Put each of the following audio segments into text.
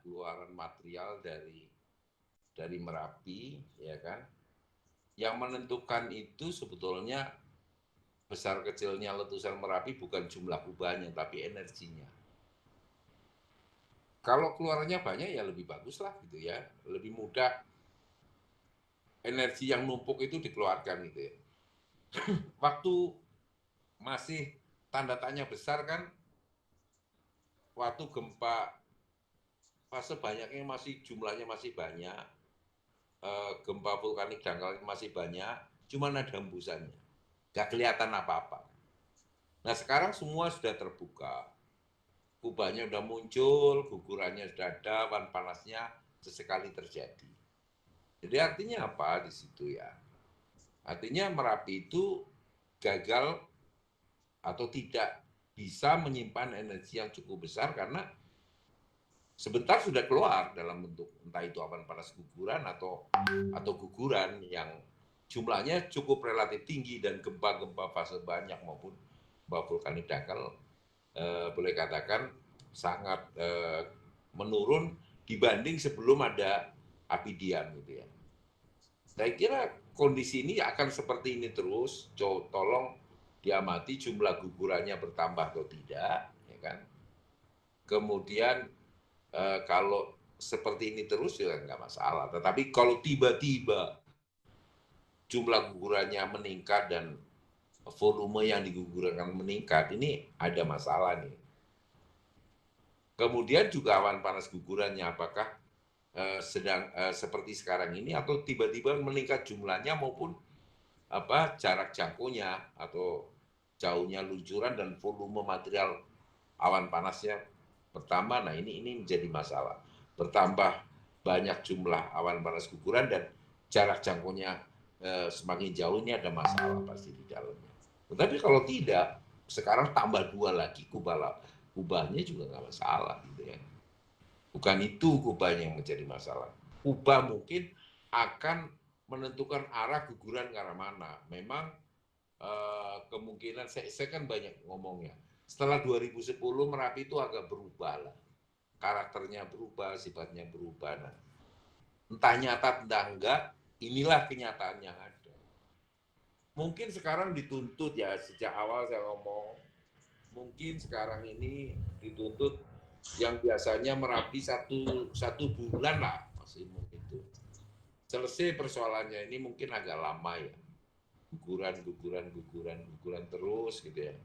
keluaran material dari Merapi, ya kan? Yang menentukan itu sebetulnya besar kecilnya letusan Merapi bukan jumlah kubahnya, tapi energinya. Kalau keluarannya banyak ya lebih bagus lah gitu ya, lebih mudah energi yang numpuk itu dikeluarkan gitu ya. Waktu masih tanda tanya besar kan, waktu gempa fase banyaknya jumlahnya masih banyak, gempa vulkanik dangkal masih banyak, cuma ada hembusannya, nggak kelihatan apa-apa. Nah sekarang semua sudah terbuka, kubahnya sudah muncul, gugurannya sudah ada, awan panasnya sesekali terjadi. Jadi artinya apa di situ ya? Artinya Merapi itu gagal atau tidak bisa menyimpan energi yang cukup besar karena sebentar sudah keluar dalam bentuk entah itu awan panas guguran atau guguran yang jumlahnya cukup relatif tinggi dan gempa-gempa fase banyak maupun gempa vulkanik dangkal boleh katakan sangat menurun dibanding sebelum ada api dian gitu ya. Saya kira kondisi ini akan seperti ini terus. Tolong diamati jumlah gugurannya bertambah atau tidak, ya kan? Kemudian kalau seperti ini terus ya nggak masalah. Tetapi kalau tiba-tiba jumlah gugurannya meningkat dan volume yang digugurkan meningkat, ini ada masalah nih. Kemudian juga awan panas gugurannya apakah sedang seperti sekarang ini atau tiba-tiba meningkat jumlahnya maupun jarak jangkaunya atau jauhnya luncuran dan volume material awan panasnya bertambah. Nah ini menjadi masalah. Bertambah banyak jumlah awan panas guguran dan jarak jangkaunya semakin jauh, ini ada masalah pasti di dalamnya. Tetapi kalau tidak, sekarang tambah 2 lagi kubahnya juga nggak masalah gitu ya. Bukan itu kubahnya yang menjadi masalah. Kubah mungkin akan menentukan arah guguran ke arah mana. Memang kemungkinan saya kan banyak ngomongnya. Setelah 2010 Merapi itu agak berubah lah. Karakternya berubah, sifatnya berubah. Nah, entah nyata entah enggak, inilah kenyataan yang ada. Mungkin sekarang dituntut ya, sejak awal saya ngomong, mungkin sekarang ini dituntut yang biasanya Merapi satu bulan lah masih mungkin itu selesai persoalannya, ini mungkin agak lama ya, guguran terus gitu ya.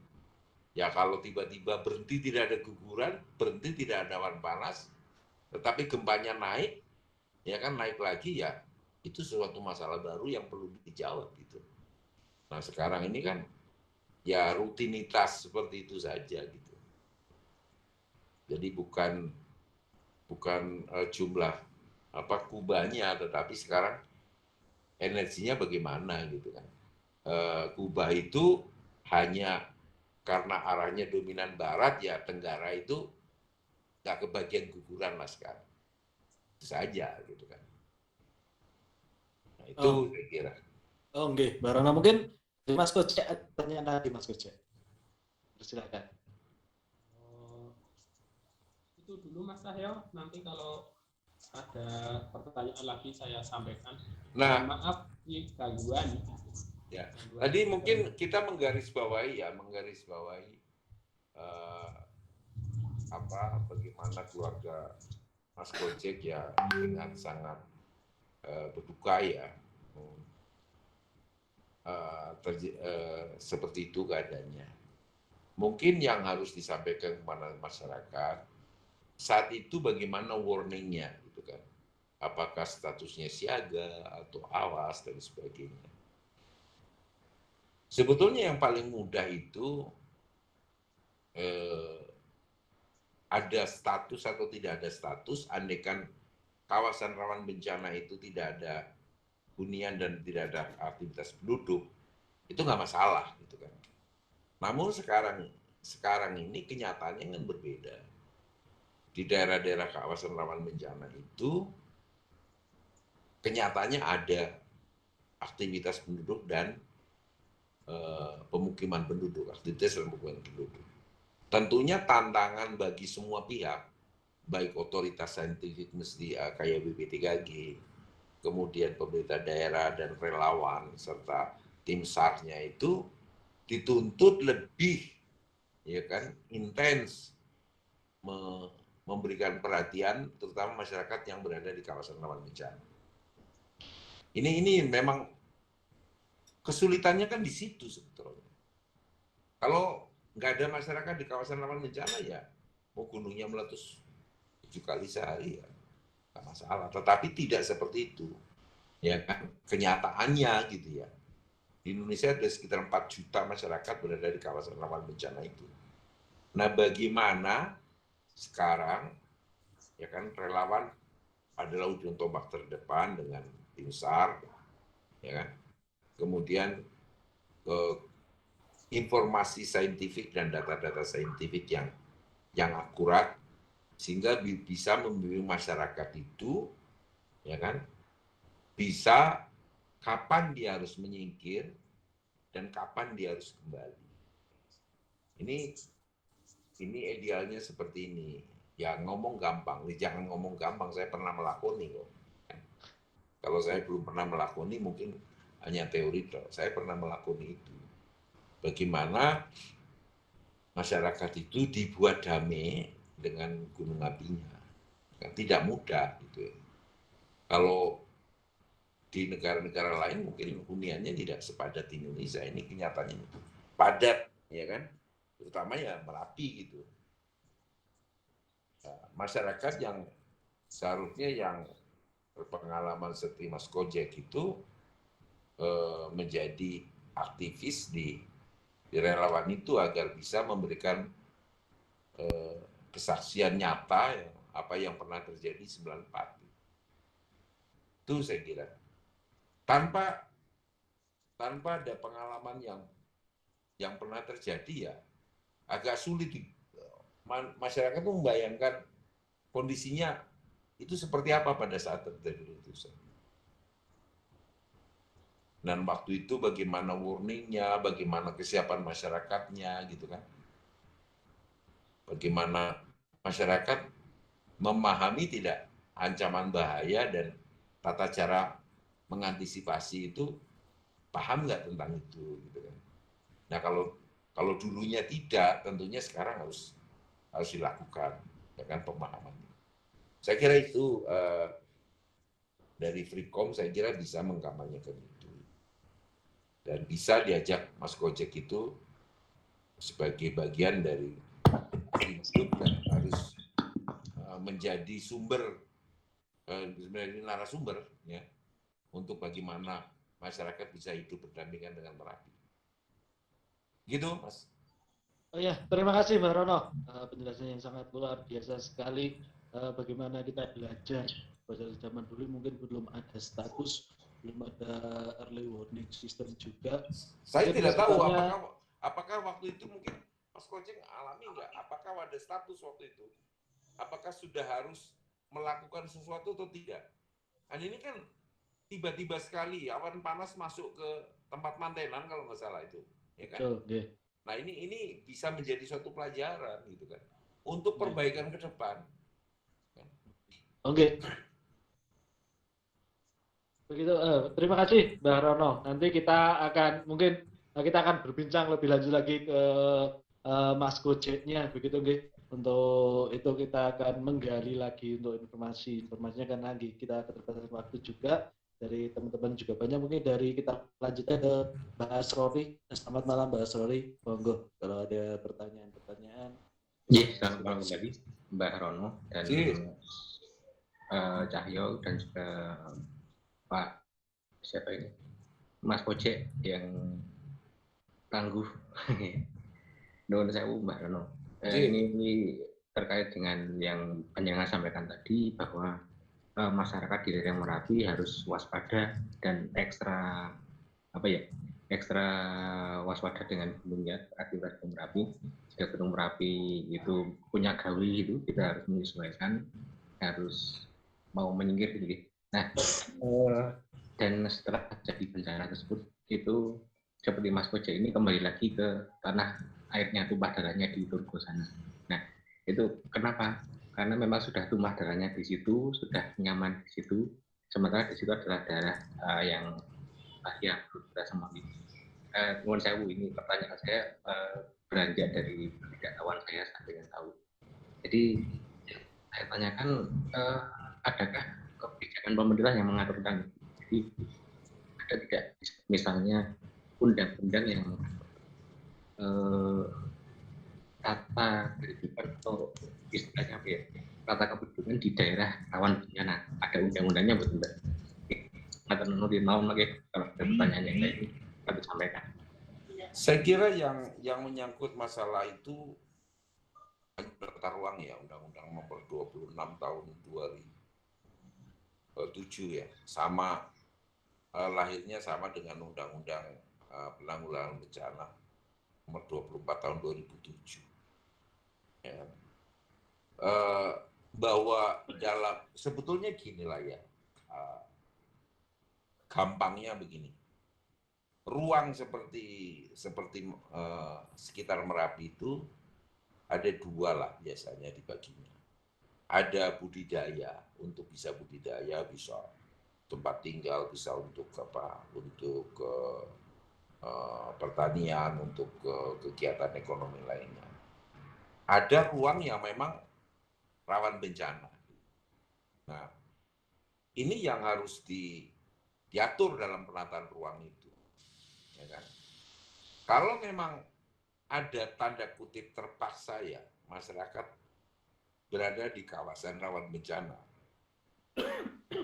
Ya kalau tiba-tiba berhenti tidak ada guguran, berhenti tidak ada awan panas, tetapi gempanya naik, ya kan naik lagi ya, itu suatu masalah baru yang perlu dijawab gitu. Nah sekarang ini kan ya rutinitas seperti itu saja gitu. Jadi bukan jumlah kubahnya, tetapi sekarang energinya bagaimana gitu kan. Kubah itu hanya karena arahnya dominan barat ya tenggara itu nggak kebagian guguran lah sekarang. Itu saja gitu kan. Nah, itu saya kira. Oh nggih, Barana mungkin Mas Kocek pertanyaan lagi Mas Kocek. Silakan. Itu dulu Mas Cahyo, nanti kalau ada pertanyaan lagi saya sampaikan. Nah, maaf ini gangguan. Ya, tadi mungkin kita menggarisbawahi bagaimana keluarga Mas Kojek ya dengan sangat berduka ya. Seperti itu keadaannya. Mungkin yang harus disampaikan kepada masyarakat saat itu bagaimana warningnya gitu kan, apakah statusnya siaga atau awas dan sebagainya. Sebetulnya yang paling mudah itu ada status atau tidak ada status, andaikan kawasan rawan bencana itu tidak ada hunian dan tidak ada aktivitas penduduk, itu nggak masalah gitu kan. Namun sekarang ini kenyataannya kan berbeda. Di daerah-daerah kawasan rawan bencana itu kenyataannya ada aktivitas penduduk dan pemukiman penduduk, aktivitas dan pemukiman penduduk. Tentunya tantangan bagi semua pihak, baik otoritas saintifik mesti kayak BPTKG, kemudian pemerintah daerah dan relawan serta tim SAR-nya itu dituntut lebih ya kan intens memberikan perhatian terutama masyarakat yang berada di kawasan rawan bencana. Ini memang kesulitannya kan di situ sebetulnya. Kalau nggak ada masyarakat di kawasan rawan bencana ya mau gunungnya meletus 7 kali sehari ya nggak masalah. Tetapi tidak seperti itu, ya kan? Kenyataannya gitu ya. Di Indonesia ada sekitar 4 juta masyarakat berada di kawasan rawan bencana itu. Nah, bagaimana sekarang ya kan relawan adalah ujung tombak terdepan dengan tim SAR, ya kan? Kemudian informasi saintifik dan data-data saintifik yang akurat sehingga bisa membimbing masyarakat itu ya kan bisa kapan dia harus menyingkir dan kapan dia harus kembali. Ini idealnya seperti ini. Ya ngomong gampang, jangan ngomong gampang, saya pernah melakoni kok. Kalau saya belum pernah melakoni mungkin hanya teori, saya pernah melakoni itu. Bagaimana masyarakat itu dibuat damai dengan gunung apinya. Tidak mudah gitu ya. Kalau di negara-negara lain mungkin huniannya tidak sepadat di Indonesia. Ini kenyataannya padat, ya kan? Terutama ya Merapi gitu. Nah, masyarakat yang seharusnya yang berpengalaman seperti Mas Kojek itu menjadi aktivis di relawan itu agar bisa memberikan kesaksian nyata ya, apa yang pernah terjadi 94. Itu saya kira. Tanpa ada pengalaman yang pernah terjadi ya agak sulit masyarakat itu membayangkan kondisinya itu seperti apa pada saat terjadi letusan. Dan waktu itu bagaimana warningnya, bagaimana kesiapan masyarakatnya gitu kan. Bagaimana masyarakat memahami tidak ancaman bahaya dan tata cara mengantisipasi itu, paham nggak tentang itu gitu kan. Nah kalau dulunya tidak, tentunya sekarang harus dilakukan ya kan pemahamannya. Saya kira itu dari Freepcom saya kira bisa mengkampanyekan itu dan bisa diajak Mas Kojek itu sebagai bagian dari hidup dan harus menjadi sumber menjadi narasumber ya untuk bagaimana masyarakat bisa hidup berdampingan dengan Merapi. Gitu, Mas. Oh ya, terima kasih Mbak Rono. Penjelasan yang sangat luar biasa sekali. Bagaimana kita belajar pada zaman dulu mungkin belum ada status, belum ada early warning system juga. Saya mungkin tidak tahu kesempatannya... apakah waktu itu mungkin Mas Kojek alami nggak? Apakah ada status waktu itu? Apakah sudah harus melakukan sesuatu atau tidak? Dan ini kan tiba-tiba sekali awan panas masuk ke tempat mantenan kalau nggak salah itu, ya kan? Betul, yeah. Nah ini bisa menjadi suatu pelajaran gitu kan untuk perbaikan ke depan. Oke. Begitu. Terima kasih Mbak Rono. Nanti kita akan berbincang lebih lanjut lagi ke Mas Kojeknya, begitu nggih. Untuk itu kita akan menggali lagi untuk informasinya kan lagi kita keterbatasan waktu juga dari teman-teman juga banyak, mungkin dari kita lanjutnya ke Mbak Asrori. Selamat malam Mbak Asrori, monggo kalau ada pertanyaan. Selamat malam kembali Mbak Rono dan Cahyo dan juga Pak siapa ini Mas Kojek yang tangguh. Nuwun sewu Mbak Rono. Ini terkait dengan yang panjenengan sampaikan tadi bahwa masyarakat di daerah Merapi harus waspada dan ekstra waspada dengan gunungnya aktivitas Gunung Merapi. Jika Gunung Merapi itu punya gawi itu kita harus menyesuaikan, harus mau menyingkir gitu. Nah, dan setelah terjadi bencana tersebut itu seperti Mas Kojek ini kembali lagi ke tanah airnya, tumpah darahnya di Turgo sana. Nah, itu kenapa karena memang sudah tumpah darahnya di situ, sudah nyaman di situ. Sementara di situ adalah daerah yang ya kita semua ini. Nuwun sewu, ini pertanyaan saya beranjak dari ketidaktahuan saya sampai yang tahu. Jadi saya tanyakan, adakah kebijakan pemerintah yang mengatur tentang ini? Jadi ada tidak misalnya undang-undang yang tata kehidupan atau istilahnya apa ya, tata kependudukan di daerah rawan bencana? Ada undang-undangnya betul Mbak? Atau nurutin mau lagi kalau ada pertanyaan yang lain kami sampaikan. Saya kira yang menyangkut masalah itu tata ruang ya, Undang-Undang Nomor 26 Tahun 2007 ya, sama lahirnya sama dengan Undang-Undang Penanggulangan Bencana Nomor 24 Tahun 2007. Ya. Bahwa dalam sebetulnya gini lah ya, gampangnya begini. Ruang seperti sekitar Merapi itu ada dua lah biasanya dibaginya. Ada budidaya, untuk bisa budidaya, bisa tempat tinggal, bisa untuk apa? Untuk pertanian, untuk kegiatan ekonomi lainnya. Ada ruang yang memang rawan bencana. Nah, ini yang harus diatur dalam penataan ruang itu. Ya kan? Kalau memang ada tanda kutip terpaksa ya, masyarakat berada di kawasan rawan bencana,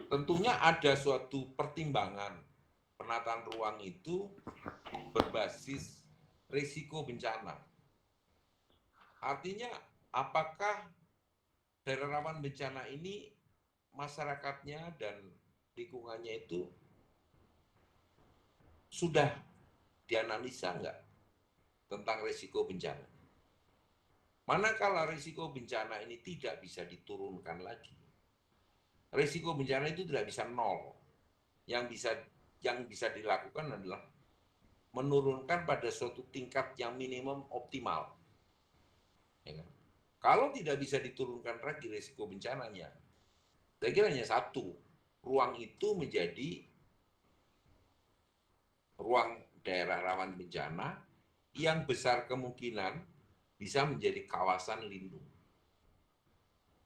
tentunya ada suatu pertimbangan penataan ruang itu berbasis risiko bencana. Artinya, apakah daerah rawan bencana ini masyarakatnya dan lingkungannya itu sudah dianalisa enggak tentang risiko bencana? Manakala risiko bencana ini tidak bisa diturunkan lagi, risiko bencana itu tidak bisa nol. Yang bisa dilakukan adalah menurunkan pada suatu tingkat yang minimum optimal. Ya kan? Kalau tidak bisa diturunkan lagi risiko bencananya, saya kira hanya satu, ruang itu menjadi ruang daerah rawan bencana yang besar kemungkinan bisa menjadi kawasan lindung.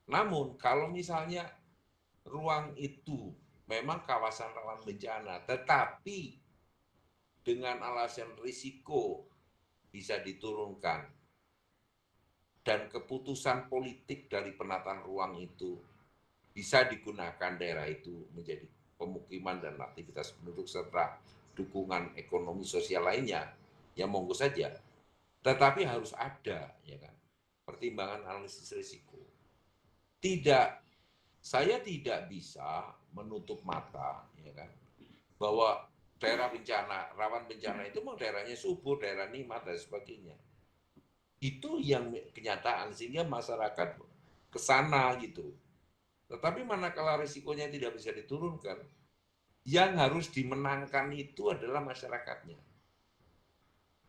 Namun kalau misalnya ruang itu memang kawasan rawan bencana, tetapi dengan alasan risiko bisa diturunkan dan keputusan politik dari penataan ruang itu bisa digunakan daerah itu menjadi pemukiman dan aktivitas penduduk serta dukungan ekonomi sosial lainnya, ya monggo saja. Tetapi harus ada, ya kan, pertimbangan analisis risiko. Saya tidak bisa menutup mata, ya kan, bahwa daerah bencana, rawan bencana itu memang daerahnya subur, daerah nikmat dan sebagainya. Itu yang kenyataan, sehingga masyarakat ke sana gitu. Tetapi manakala risikonya tidak bisa diturunkan, yang harus dimenangkan itu adalah masyarakatnya.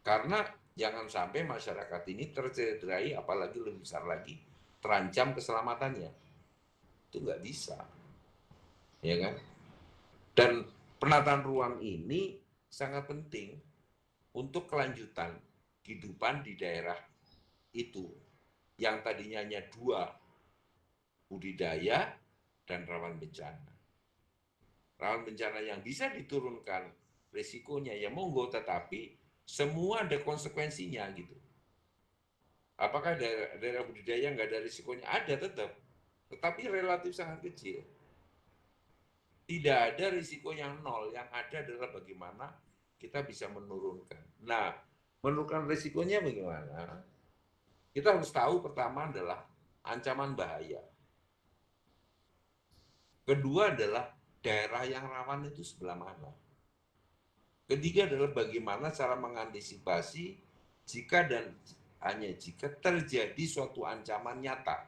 Karena jangan sampai masyarakat ini tercederai, apalagi lebih besar lagi, terancam keselamatannya. Itu nggak bisa. Ya kan? Dan penataan ruang ini sangat penting untuk kelanjutan kehidupan di daerah itu yang tadinya hanya dua, budidaya dan rawan bencana. Rawan bencana yang bisa diturunkan risikonya ya monggo, tetapi semua ada konsekuensinya gitu. Apakah daerah budidaya nggak ada risikonya? Ada tetap, tetapi relatif sangat kecil. Tidak ada risiko yang nol, yang ada adalah bagaimana kita bisa menurunkan. Nah, menurunkan risikonya bagaimana? Kita harus tahu pertama adalah ancaman bahaya. Kedua adalah daerah yang rawan itu sebelah mana. Ketiga adalah bagaimana cara mengantisipasi jika dan hanya jika terjadi suatu ancaman nyata.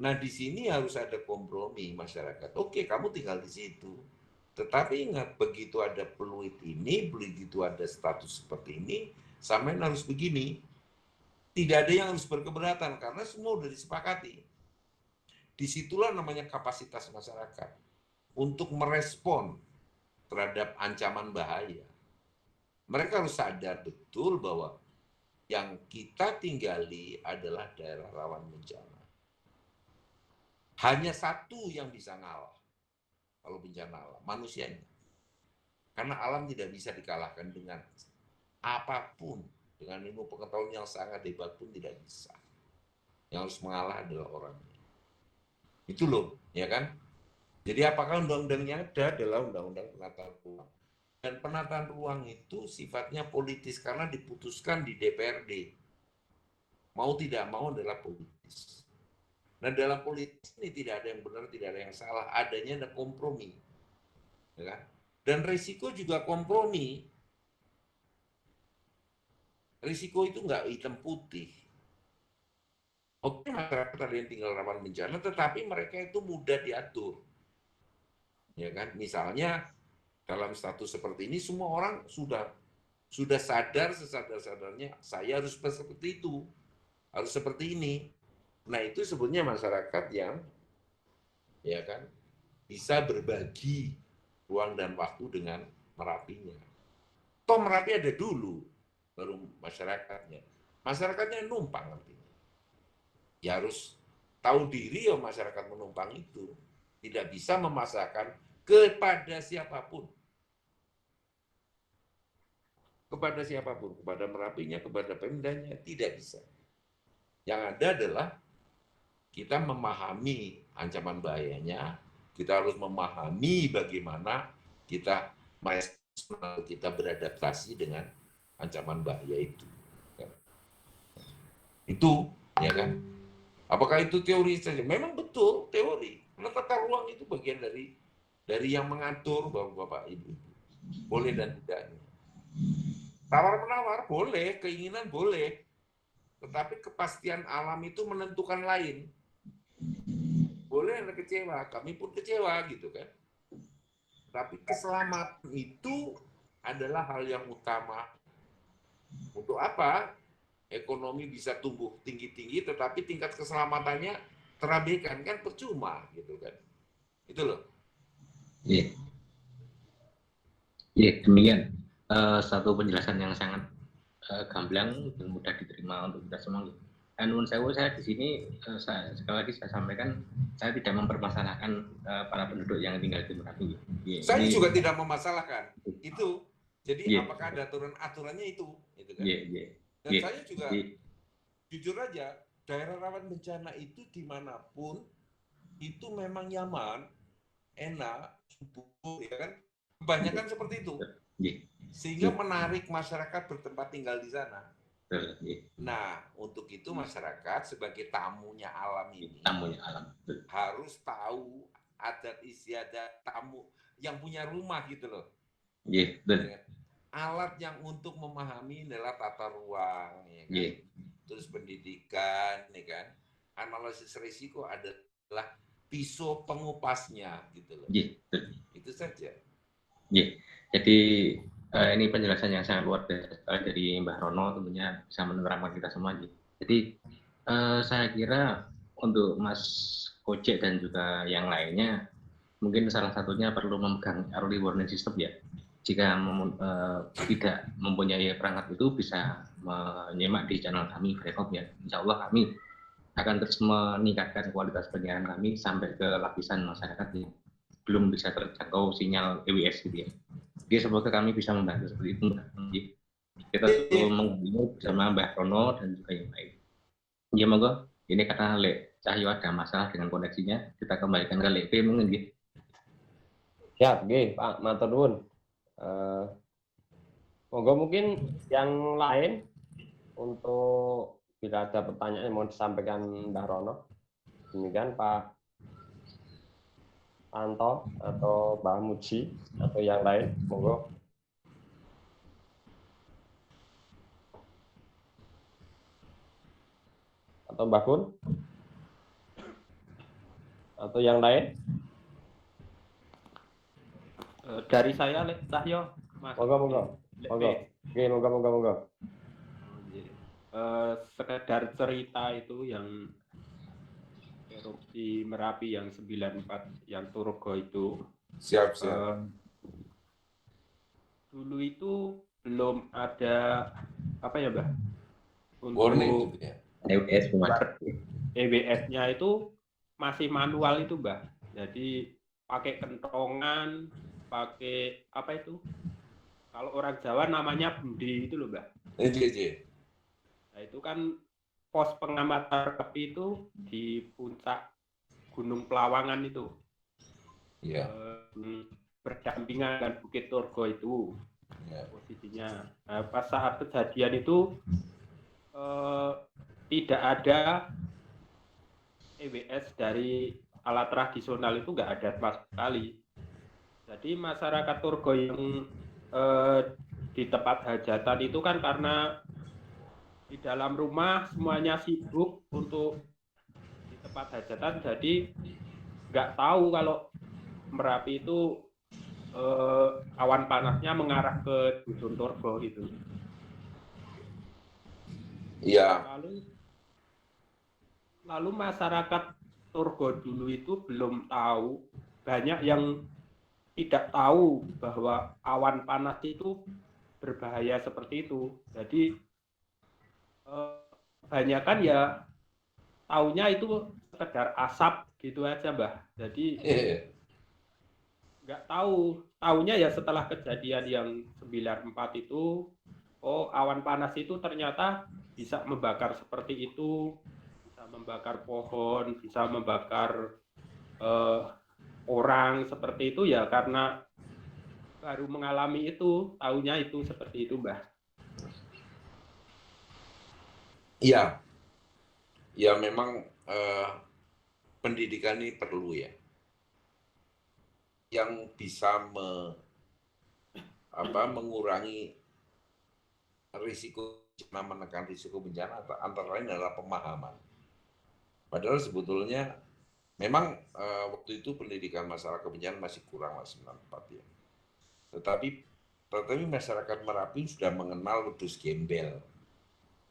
Nah, di sini harus ada kompromi masyarakat. Oke, kamu tinggal di situ. Tetapi ingat, begitu ada peluit ini, begitu ada status seperti ini, sampean harus begini. tidak ada yang harus berkeberatan karena semua sudah disepakati. Disitulah namanya kapasitas masyarakat untuk merespon terhadap ancaman bahaya. Mereka harus sadar betul bahwa yang kita tinggali adalah daerah rawan bencana. Hanya satu yang bisa ngalah kalau bencana alam, manusianya. Karena alam tidak bisa dikalahkan dengan apapun, dengan ilmu pengetahuan yang sangat hebat pun tidak bisa. Yang harus mengalah adalah orangnya. Itu loh, ya kan? Jadi apakah undang-undang yang ada adalah undang-undang penataan ruang? Dan penataan ruang itu sifatnya politis karena diputuskan di DPRD. Mau tidak mau adalah politis. Nah dalam politik ini tidak ada yang benar, tidak ada yang salah. Adanya ada kompromi. Ya kan? Dan risiko juga kompromi. Risiko itu nggak hitam putih. Oke, masyarakat ada yang tinggal rawan bencana, tetapi mereka itu mudah diatur. Ya kan? Misalnya dalam status seperti ini semua orang sudah sadar sesadar-sadarnya saya harus seperti itu, harus seperti ini. Nah itu sebetulnya masyarakat yang ya kan bisa berbagi ruang dan waktu dengan Merapinya. Toh Merapi ada dulu, baru masyarakatnya. Masyarakatnya numpang artinya. Ya harus tahu diri ya masyarakat menumpang itu. Tidak bisa memasakkan kepada siapapun. Kepada siapapun, kepada Merapinya, kepada Pemdanya, tidak bisa. Yang ada adalah kita memahami ancaman bahayanya, kita harus memahami bagaimana kita beradaptasi dengan ancaman bahaya itu. Itu, ya kan? Apakah itu teori saja? Memang betul teori. Karena tata ruang itu bagian dari yang mengatur Bapak Ibu. Boleh dan tidaknya. Tawar-menawar boleh, keinginan boleh, tetapi kepastian alam itu menentukan lain. Boleh Anda kecewa, kami pun kecewa gitu kan. Tapi keselamatan itu adalah hal yang utama. Untuk apa? Ekonomi bisa tumbuh tinggi-tinggi, tetapi tingkat keselamatannya terabaikan, kan percuma gitu kan. Itu loh. Iya. Iya, demikian. Satu penjelasan yang sangat gamblang dan mudah diterima untuk kita semua. Dan menurut saya di sini sekali lagi saya sampaikan, saya tidak mempermasalahkan para penduduk yang tinggal di Merapi. Saya juga tidak memasalahkan itu. Jadi apakah ada aturannya itu, gitu kan? Dan saya juga jujur aja, daerah rawan bencana itu dimanapun itu memang nyaman, enak, subur, ya kan? Kebanyakan seperti itu. Sehingga menarik masyarakat bertempat tinggal di sana. Nah, untuk itu masyarakat sebagai tamunya alam ini harus tahu adat istiadat tamu yang punya rumah gitu loh. Alat yang untuk memahami adalah tata ruang, ya kan? Terus pendidikan, ya kan? Analisis risiko adalah pisau pengupasnya gitu loh. Itu saja. Jadi ini penjelasan yang sangat luar biasa dari Mbah Rono, tentunya bisa menerangkan kita semua. Jadi saya kira untuk Mas Kocek dan juga yang lainnya, mungkin salah satunya perlu memegang early warning system ya. Jika tidak mempunyai perangkat itu, bisa menyimak di channel kami Freeport ya. Insya Allah kami akan terus meningkatkan kualitas penyiaran kami sampai ke lapisan masyarakat yang belum bisa terjangkau sinyal EWS gitu ya. Jadi semoga kami bisa membantu seperti itu. Kita selalu menghubungi bersama Mbah Rono dan juga yang lain. Ya monggo, ini karena Lek Cahyo ada masalah dengan koneksinya, kita kembalikan ke Lek P mungkin gitu. Siap, nggih, Pak, matur nuwun. Monggo mungkin yang lain untuk bila ada pertanyaan yang mau disampaikan Mbah Rono. Demikian Pak Anto atau Mbah Muji atau yang lain, monggo. Atau Mbah Kun? Atau yang lain? Dari saya Lek Cahyo, Mas. Monggo. Oke, monggo. sekedar cerita itu yang erupsi Merapi yang 94 yang Turgo itu. Siap. Dulu itu belum ada apa ya, Mbak? Warning Untuk gitu ya. EWS-nya itu masih manual itu, Mbak. Jadi pakai kentongan, pakai apa itu? Kalau orang Jawa namanya bundi itu loh, Mbak. Nah, itu kan pos pengamatan api itu di puncak Gunung Pelawangan itu. Iya. Berdampingan dengan Bukit Turgo itu. Ya. Posisinya. Nah, pas saat kejadian itu tidak ada EWS dari alat tradisional itu nggak ada sama sekali. Jadi masyarakat Turgo yang di tempat hajatan itu kan karena di dalam rumah semuanya sibuk untuk di tempat hajatan, jadi nggak tahu kalau Merapi itu awan panasnya mengarah ke Dusun Turgo gitu. Iya. Lalu masyarakat Turgo dulu itu belum tahu, banyak yang tidak tahu bahwa awan panas itu berbahaya seperti itu. Jadi kebanyakan ya taunya itu sekedar asap gitu aja, Mbah. Jadi nggak tahu, taunya ya setelah kejadian yang 94 itu, oh awan panas itu ternyata bisa membakar seperti itu, bisa membakar pohon, bisa membakar orang seperti itu ya karena baru mengalami itu, taunya itu seperti itu, Mbah. Iya. Ya memang pendidikan ini perlu ya. Yang bisa mengurangi risiko, menekan risiko bencana antara lain adalah pemahaman. Padahal sebetulnya memang waktu itu pendidikan masyarakat bencana masih kurang 94 ya. Tetapi masyarakat Merapi sudah mengenal wedus gembel.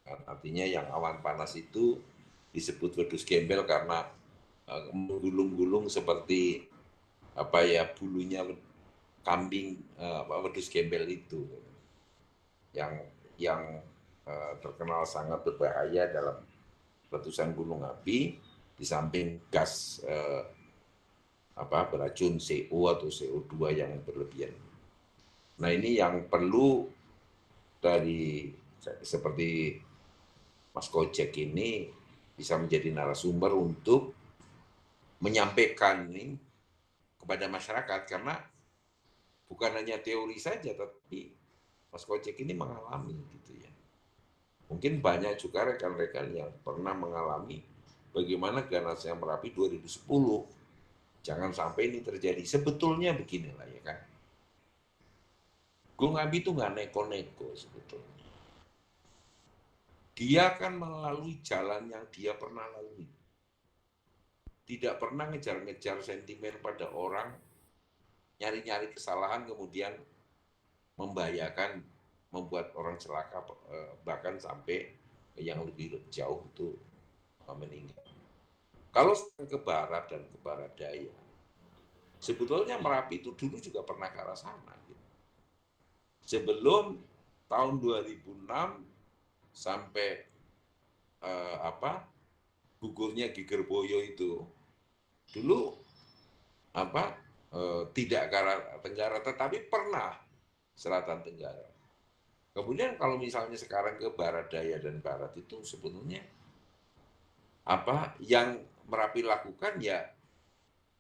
Artinya yang awan panas itu disebut wedus gembel karena menggulung-gulung seperti bulunya kambing, wedus gembel itu yang terkenal sangat berbahaya dalam letusan gunung api, di samping gas beracun CO atau CO2 yang berlebihan. Nah ini yang perlu dari seperti Mas Kojek ini bisa menjadi narasumber untuk menyampaikan ini kepada masyarakat, karena bukan hanya teori saja, tapi Mas Kojek ini mengalami gitu ya. Mungkin banyak juga rekan-rekan yang pernah mengalami bagaimana ganasnya Merapi 2010. Jangan sampai ini terjadi. Sebetulnya beginilah ya kan. Gunung api itu nggak neko-neko sebetulnya. Dia akan melalui jalan yang dia pernah lalui. Tidak pernah ngejar-ngejar sentimen pada orang, nyari-nyari kesalahan kemudian membahayakan, membuat orang celaka, bahkan sampai yang lebih jauh itu meninggal. Kalau ke barat dan ke barat daya, sebetulnya Merapi itu dulu juga pernah ke arah sana. Gitu. Sebelum tahun 2006 sampai gugurnya Gigerboyo itu, dulu tidak ke arah tenggara, tetapi pernah selatan tenggara. Kemudian kalau misalnya sekarang ke barat daya dan barat itu sebetulnya yang Merapi lakukan ya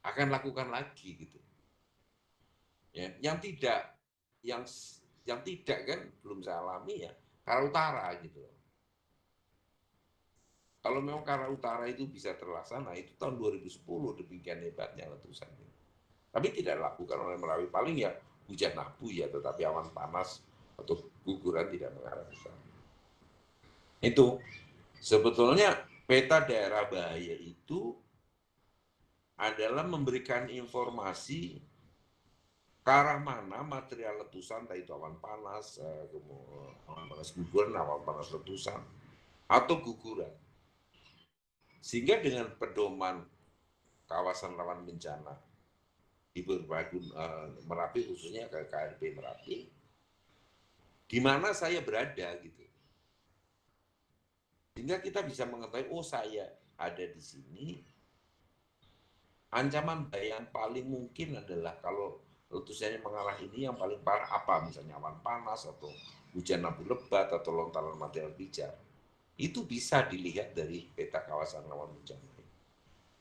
akan lakukan lagi gitu. Ya, yang tidak kan belum saya alami ya ke arah utara gitu. Kalau memang ke arah utara itu bisa terlaksana, itu tahun 2010 demikian hebatnya letusan. Tapi tidak dilakukan oleh Merapi, paling ya hujan abu ya, tetapi awan panas atau guguran tidak mengarah ke sana. Itu sebetulnya peta daerah bahaya itu adalah memberikan informasi ke arah mana material letusan, entah itu awan panas guguran, awan panas letusan, atau guguran. Sehingga dengan pedoman kawasan rawan bencana di berbagai Merapi, khususnya KKRP Merapi, di mana saya berada gitu. Sehingga kita bisa mengetahui, oh saya ada di sini. Ancaman bahaya yang paling mungkin adalah kalau letusannya mengarah ini, yang paling parah apa? Misalnya awan panas atau hujan abu lebat atau lontaran material pijar. Itu bisa dilihat dari peta kawasan rawan bencana.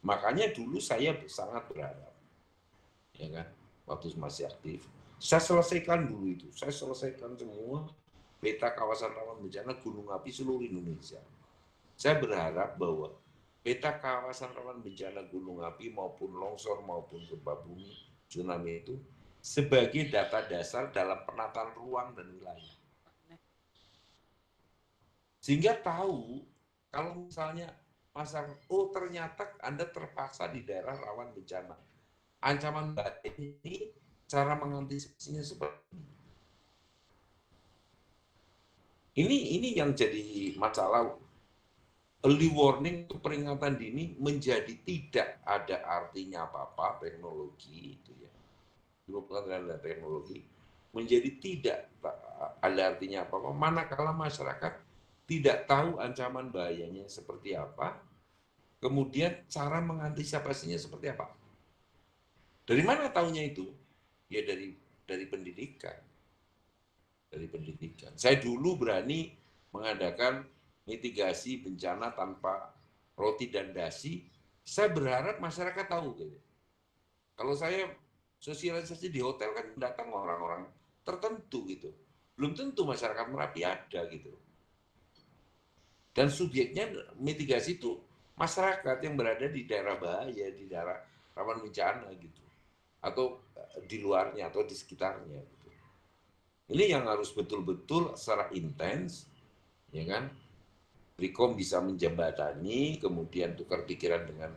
Makanya dulu saya sangat berharap, ya kan, waktu masih aktif, saya selesaikan dulu itu. Saya selesaikan semua peta kawasan rawan bencana gunung api seluruh Indonesia. Saya berharap bahwa peta kawasan rawan bencana gunung api maupun longsor maupun gempa bumi, tsunami itu sebagai data dasar dalam penataan ruang dan wilayah. Sehingga tahu kalau misalnya masyarakat, oh ternyata Anda terpaksa di daerah rawan bencana. Ancaman bahaya ini cara mengantisipasinya seperti ini. Ini yang jadi masalah. Early warning itu peringatan dini menjadi tidak ada artinya apa-apa teknologi itu ya. Bukan ada teknologi menjadi tidak ada artinya apa-apa manakala masyarakat tidak tahu ancaman bahayanya seperti apa, kemudian cara mengantisipasinya seperti apa. Dari mana tahunya itu? Ya dari pendidikan. Dari pendidikan. Saya dulu berani mengadakan mitigasi bencana tanpa roti dan dasi. Saya berharap masyarakat tahu gitu. Kalau saya sosialisasi di hotel kan datang orang-orang tertentu gitu. Belum tentu masyarakat Merapi ada gitu. Dan subjeknya mitigasi itu masyarakat yang berada di daerah bahaya, di daerah rawan bencana gitu. Atau di luarnya atau di sekitarnya gitu. Ini yang harus betul-betul secara intens, ya kan? Prikom bisa menjembatani, kemudian tukar pikiran dengan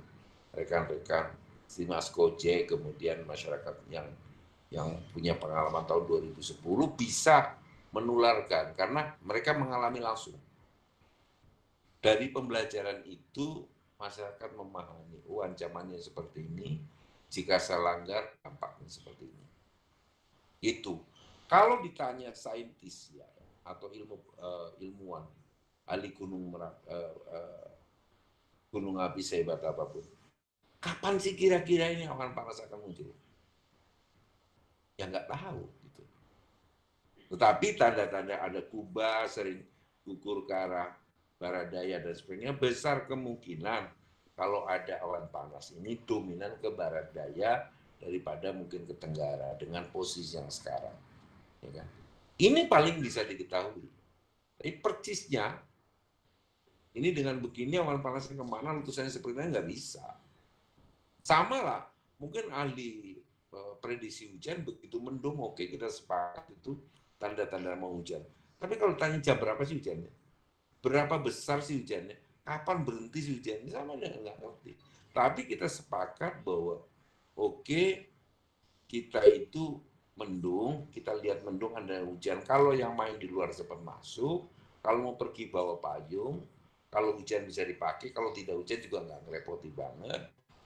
rekan-rekan si Mas Koje, kemudian masyarakat yang punya pengalaman tahun 2010 bisa menularkan karena mereka mengalami langsung. Dari pembelajaran itu masyarakat memahami, oh ancamannya seperti ini, jika saya langgar dampaknya seperti ini. Itu. Kalau ditanya saintis ya atau ilmuwan ahli gunung api sehebat apapun, kapan sih kira-kira ini awan panas akan muncul? Ya nggak tahu gitu. Tetapi tanda-tanda ada kubah sering gugur ke arah barat daya dan sebagainya, besar kemungkinan kalau ada awan panas ini dominan ke barat daya daripada mungkin ke tenggara dengan posisi yang sekarang. Ya kan? Ini paling bisa diketahui. Tapi persisnya ini dengan begini awan panasnya kemana, letusannya seperti itu nggak bisa. Sama lah, mungkin ahli prediksi hujan begitu mendung, oke kita sepakat itu tanda-tanda mau hujan. Tapi kalau tanya jam berapa sih hujannya? Berapa besar sih hujannya? Kapan berhenti sih hujannya? Sama nggak ngerti. Tapi kita sepakat bahwa oke, kita itu mendung, kita lihat mendung ada hujan. Kalau yang main di luar cepat masuk, kalau mau pergi bawa payung, kalau hujan bisa dipakai, kalau tidak hujan juga nggak ngerepoti banget.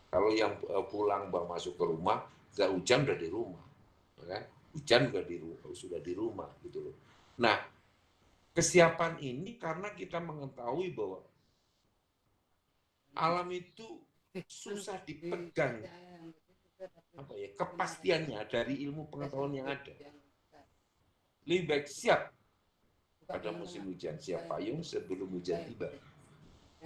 Kalau yang pulang bawa masuk ke rumah, nggak hujan udah di rumah, ya kan? Hujan sudah di rumah gitu loh. Nah, kesiapan ini karena kita mengetahui bahwa alam itu susah dipegang kepastiannya dari ilmu pengetahuan yang ada. Lebih baik siap pada musim hujan, siap payung sebelum hujan tiba.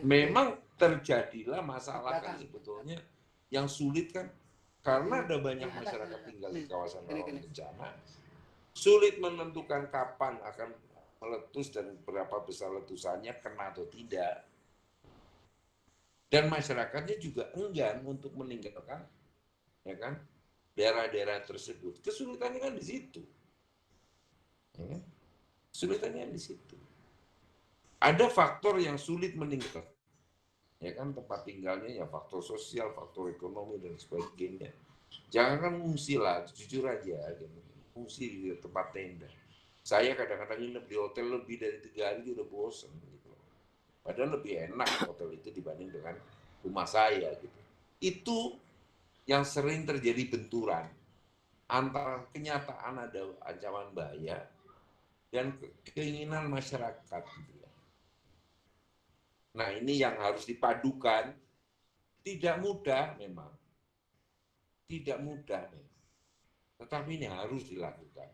Memang terjadilah masalah kan sebetulnya yang sulit kan karena ada banyak masyarakat tinggal di kawasan rawan bencana, sulit menentukan kapan akan meletus dan berapa besar letusannya, kena atau tidak. Dan masyarakatnya juga enggan untuk meninggalkan, ya kan, daerah-daerah tersebut. Kesulitannya kan di situ. Ya kan? Kesulitannya di situ. Ada faktor yang sulit meninggal. Ya kan, tempat tinggalnya ya faktor sosial, faktor ekonomi dan sebagainya. Jangan kan ngungsi lah, jujur aja, ngungsi di tempat tenda. Saya kadang-kadang nginep di hotel lebih dari 3 hari udah bosan gitu. Padahal lebih enak hotel itu dibanding dengan rumah saya gitu. Itu yang sering terjadi benturan antara kenyataan ada ancaman bahaya dan keinginan masyarakat gitu ya. Nah, ini yang harus dipadukan. Tidak mudah memang. Tidak mudah memang. Tetapi ini harus dilakukan.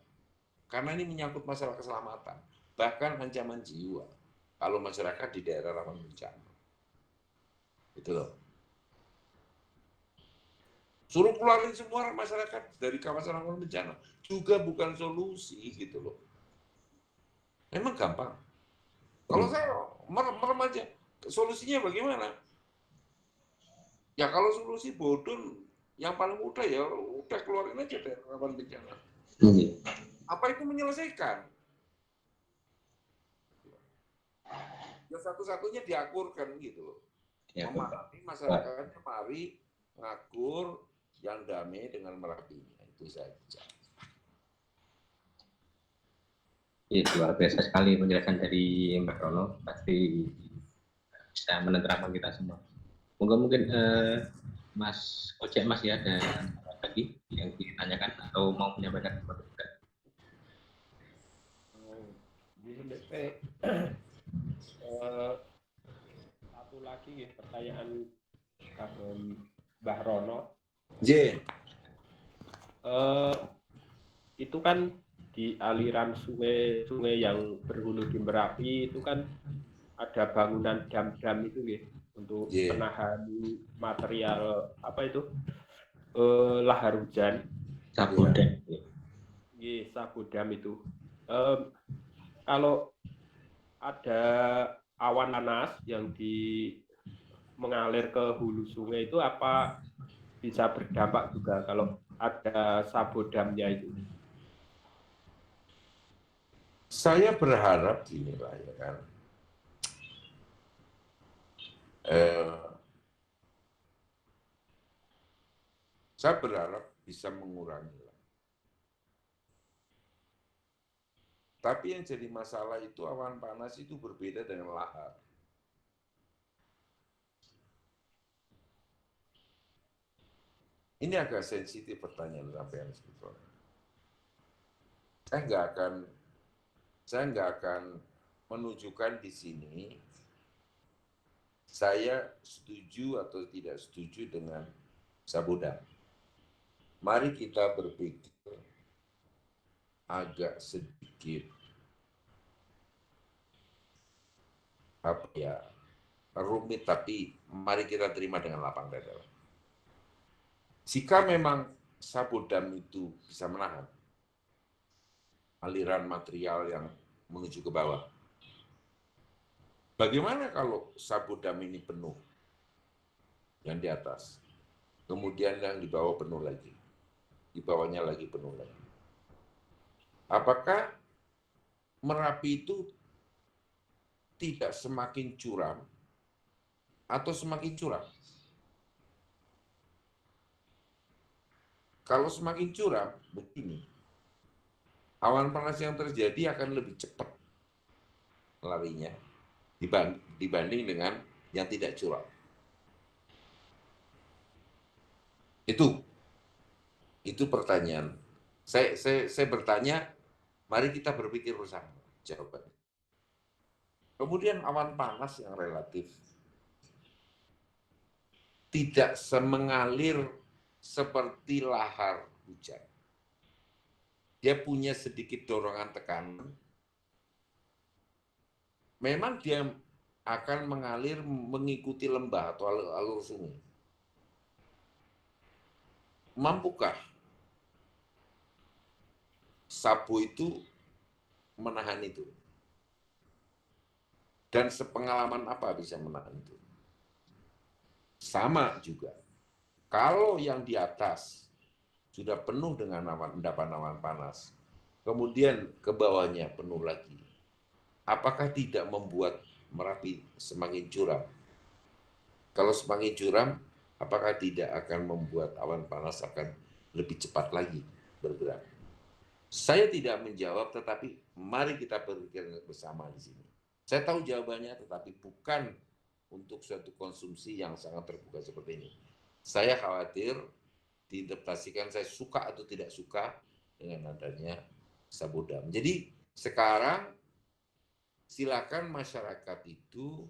Karena ini menyangkut masalah keselamatan, bahkan ancaman jiwa kalau masyarakat di daerah rawan bencana. Itu loh. Suruh keluarin semua masyarakat dari kawasan rawan bencana juga bukan solusi gitu loh. Memang gampang. Kalau saya merem aja, solusinya bagaimana? Ya kalau solusi bodoh, yang paling mudah ya udah keluarin aja dari rawan bencana. Apa itu menyelesaikan? Ya satu-satunya diakurkan gitu loh. Memahami masyarakatnya, mari ngakur yang damai dengan Merapinya, itu saja. Iya, luar biasa sekali penjelasan dari Mbak Rono, pasti bisa menenteramkan kita semua. Mungkin Mas Ojek masih ada lagi yang ditanyakan atau mau menyampaikan sesuatu juga? Di SDP satu lagi ya, pertanyaan Mbah Rono. J. Itu kan di aliran sungai yang berhulu di Merapi itu kan ada bangunan dam-dam itu ya, untuk penahan material apa itu lahar hujan. Sabodam. Iya, sabodam itu. Kalau ada awan panas yang mengalir ke hulu sungai itu apa bisa berdampak juga kalau ada sabodamnya itu? Saya berharap gini lah ya kan. Saya berharap bisa mengurangi. Tapi yang jadi masalah itu awan panas itu berbeda dengan lahar. Ini agak sensitif pertanyaan sampean sebetulnya. Saya nggak akan menunjukkan di sini saya setuju atau tidak setuju dengan sabodam. Mari kita berpikir agak sedikit rumit, tapi mari kita terima dengan lapang dada. Jika memang sabodam itu bisa menahan aliran material yang menuju ke bawah, bagaimana kalau sabodam ini penuh yang di atas, kemudian yang di bawah penuh lagi, di bawahnya lagi penuh lagi? Apakah Merapi itu tidak semakin curam atau semakin curam? Kalau semakin curam, begini, awan panas yang terjadi akan lebih cepat larinya dibanding dengan yang tidak curam. Itu pertanyaan. Saya bertanya, mari kita berpikir bersama jawabannya. Kemudian awan panas yang relatif tidak semengalir seperti lahar hujan. Dia punya sedikit dorongan tekanan. Memang dia akan mengalir mengikuti lembah atau alur sungai. Mampukah Sabo itu menahan itu? Dan sepengalaman apa bisa menahan itu? Sama juga. Kalau yang di atas sudah penuh dengan endapan awan panas, kemudian ke bawahnya penuh lagi, apakah tidak membuat Merapi semakin curam? Kalau semakin curam, apakah tidak akan membuat awan panas akan lebih cepat lagi bergerak? Saya tidak menjawab, tetapi mari kita berpikir bersama di sini. Saya tahu jawabannya, tetapi bukan untuk suatu konsumsi yang sangat terbuka seperti ini. Saya khawatir diinterpretasikan saya suka atau tidak suka dengan adanya Sabodam. Jadi sekarang silakan masyarakat itu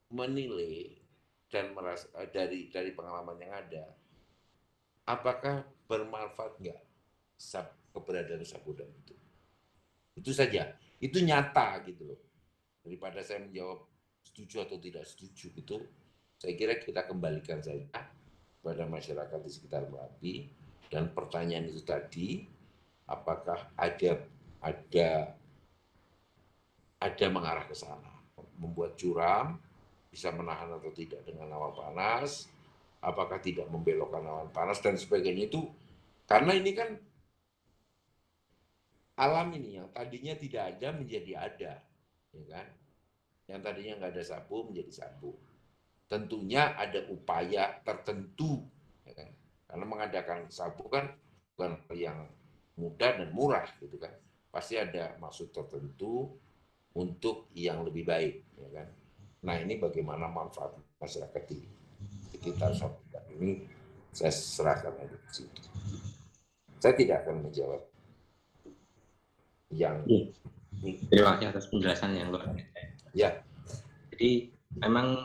menilai dan merasa dari pengalaman yang ada, apakah bermanfaat nggak keberadaan Sabodam itu. Itu saja. Itu nyata gitu loh. Daripada saya menjawab setuju atau tidak setuju itu, saya kira kita kembalikan saja kepada masyarakat di sekitar Merapi, dan pertanyaan itu tadi, apakah ada mengarah ke sana, membuat curam, bisa menahan atau tidak dengan awan panas, apakah tidak membelokkan awan panas dan sebagainya itu, karena ini kan alam ini yang tadinya tidak ada menjadi ada, ya kan? Yang tadinya nggak ada sabu menjadi sabu. Tentunya ada upaya tertentu, ya kan? Karena mengadakan sabu kan bukan hal yang mudah dan murah, gitu kan? Pasti ada maksud tertentu untuk yang lebih baik, ya kan? Nah ini bagaimana manfaat masyarakat di sekitar Sabodam ini, saya serahkan aja ke situ. Saya tidak akan menjawab yang Terima kasih atas penjelasan yang luar biasa. ya. Jadi memang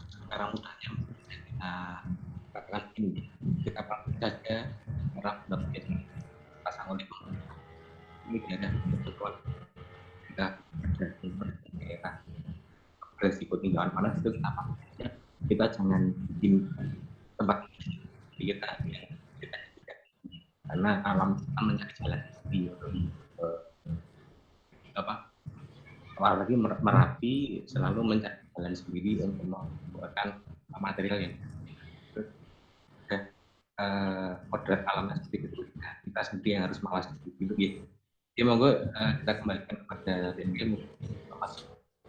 sekarang mudahnya kita katakan ini, kita praktik saja orang berbeda pasang oleh ini daerah kebutuhan kita ada di daerah resiko tinggi awan panas itu kita pakai saja, kita jangan di tempat kita tidak, karena alam akan mencari jalan sendiri apalagi Merapi selalu mencari jalan sendiri untuk membuatkan material yang kodrat alamnya seperti itu, kita sendiri yang harus malas gitu ya. Ya monggo kita kembalikan kepada DMG, Mas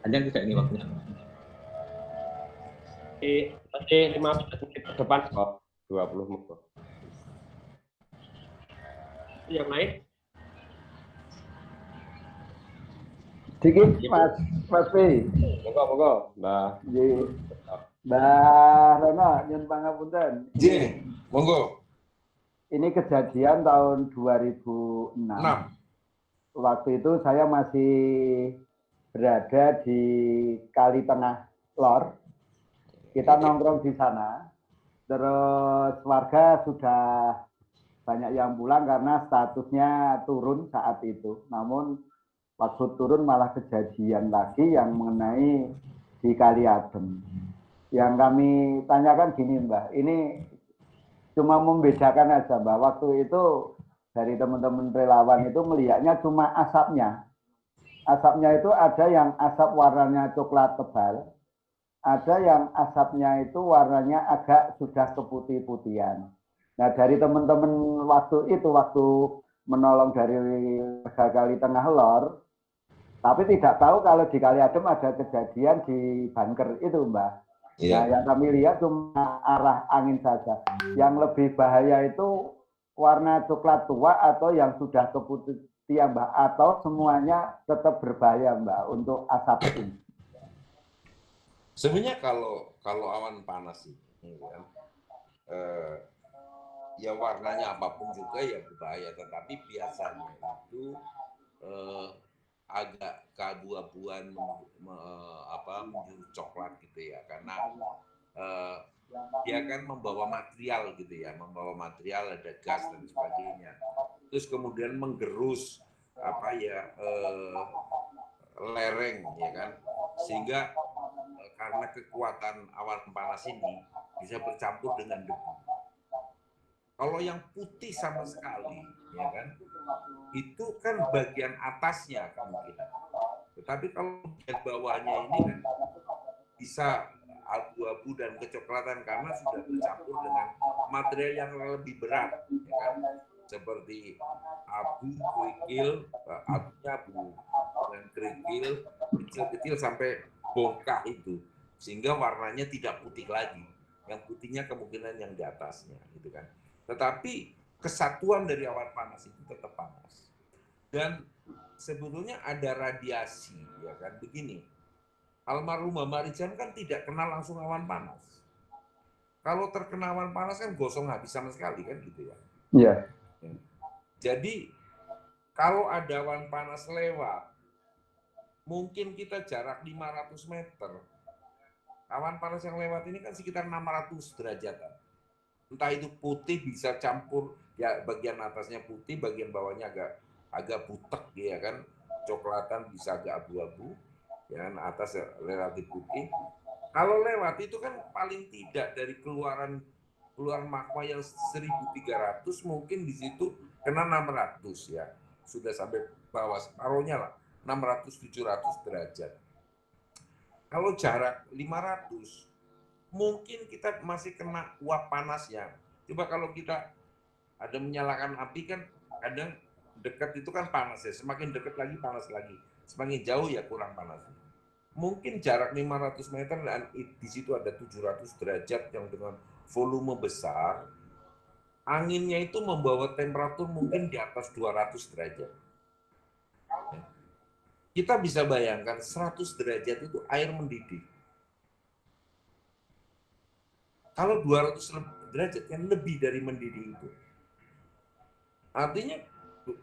Anjang tidak ini waktunya. Masih 15 menit ke depan kok, 20 menit. Yang lain? Sedikit Mas P. Monggo, Mbak. Mbak Rono, nyun pangapunten. Monggo. Ini kejadian tahun 2006. Waktu itu saya masih berada di Kali Tengah Lor. Kita nongkrong di sana. Terus warga sudah banyak yang pulang karena statusnya turun saat itu. Namun waktu turun malah kejadian lagi yang mengenai di Kali Adem. Yang kami tanyakan gini Mbak, ini cuma membedakan aja Mbak, waktu itu dari teman-teman relawan itu melihatnya cuma asapnya. Asapnya itu ada yang asap warnanya coklat tebal, ada yang asapnya itu warnanya agak sudah keputih-putihan. Nah dari teman-teman waktu itu, waktu menolong dari warga Kali Tengah Lor, tapi tidak tahu kalau di Kali Adem ada kejadian di Banker itu Mbak. Nah, yang kami lihat cuma arah angin saja. Yang lebih bahaya itu warna coklat tua atau yang sudah keputihan Mbak, atau semuanya tetap berbahaya Mbak untuk asap ini. Sebenarnya kalau awan panas ini kan, ya warnanya apapun juga ya berbahaya, tetapi biasanya itu agak keabu-abuan menjadi coklat gitu ya, karena dia kan membawa material gitu ya, ada gas dan sebagainya, terus kemudian menggerus lereng ya kan, sehingga karena kekuatan awan panas ini bisa bercampur dengan debu. Kalau yang putih sama sekali, ya kan, itu kan bagian atasnya kemungkinan. Tetapi kalau bagian bawahnya ini kan bisa abu-abu dan kecoklatan karena sudah bercampur dengan material yang lebih berat, ya kan, seperti abu, kerikil, abunya abu dan kerikil kecil-kecil sampai bongkah itu, sehingga warnanya tidak putih lagi. Yang putihnya kemungkinan yang di atasnya, gitu kan. Tetapi kesatuan dari awan panas itu tetap panas. Dan sebetulnya ada radiasi, ya kan? Begini, almarhum Mbak Rijan kan tidak kenal langsung awan panas. Kalau terkena awan panas kan gosong habis sama sekali kan gitu ya. Iya. Jadi kalau ada awan panas lewat, mungkin kita jarak 500 meter. Awan panas yang lewat ini kan sekitar 600 derajatan. Entah itu putih bisa campur, ya bagian atasnya putih, bagian bawahnya agak butek ya kan, coklatan bisa agak abu-abu, ya kan, atas relatif putih. Kalau lewat itu kan paling tidak dari keluaran magma yang 1.300 mungkin di situ kena 600 ya, sudah sampai bawah separuhnya lah, 600-700 derajat. Kalau jarak 500 mungkin kita masih kena uap panasnya. Coba kalau kita ada menyalakan api kan kadang dekat itu kan panas ya, semakin dekat lagi panas lagi, semakin jauh ya kurang panas. Mungkin jarak 500 meter dan di situ ada 700 derajat yang dengan volume besar, anginnya itu membawa temperatur mungkin di atas 200 derajat. Kita bisa bayangkan 100 derajat itu air mendidih. Kalau 200 derajat kan lebih dari mendidih itu. Artinya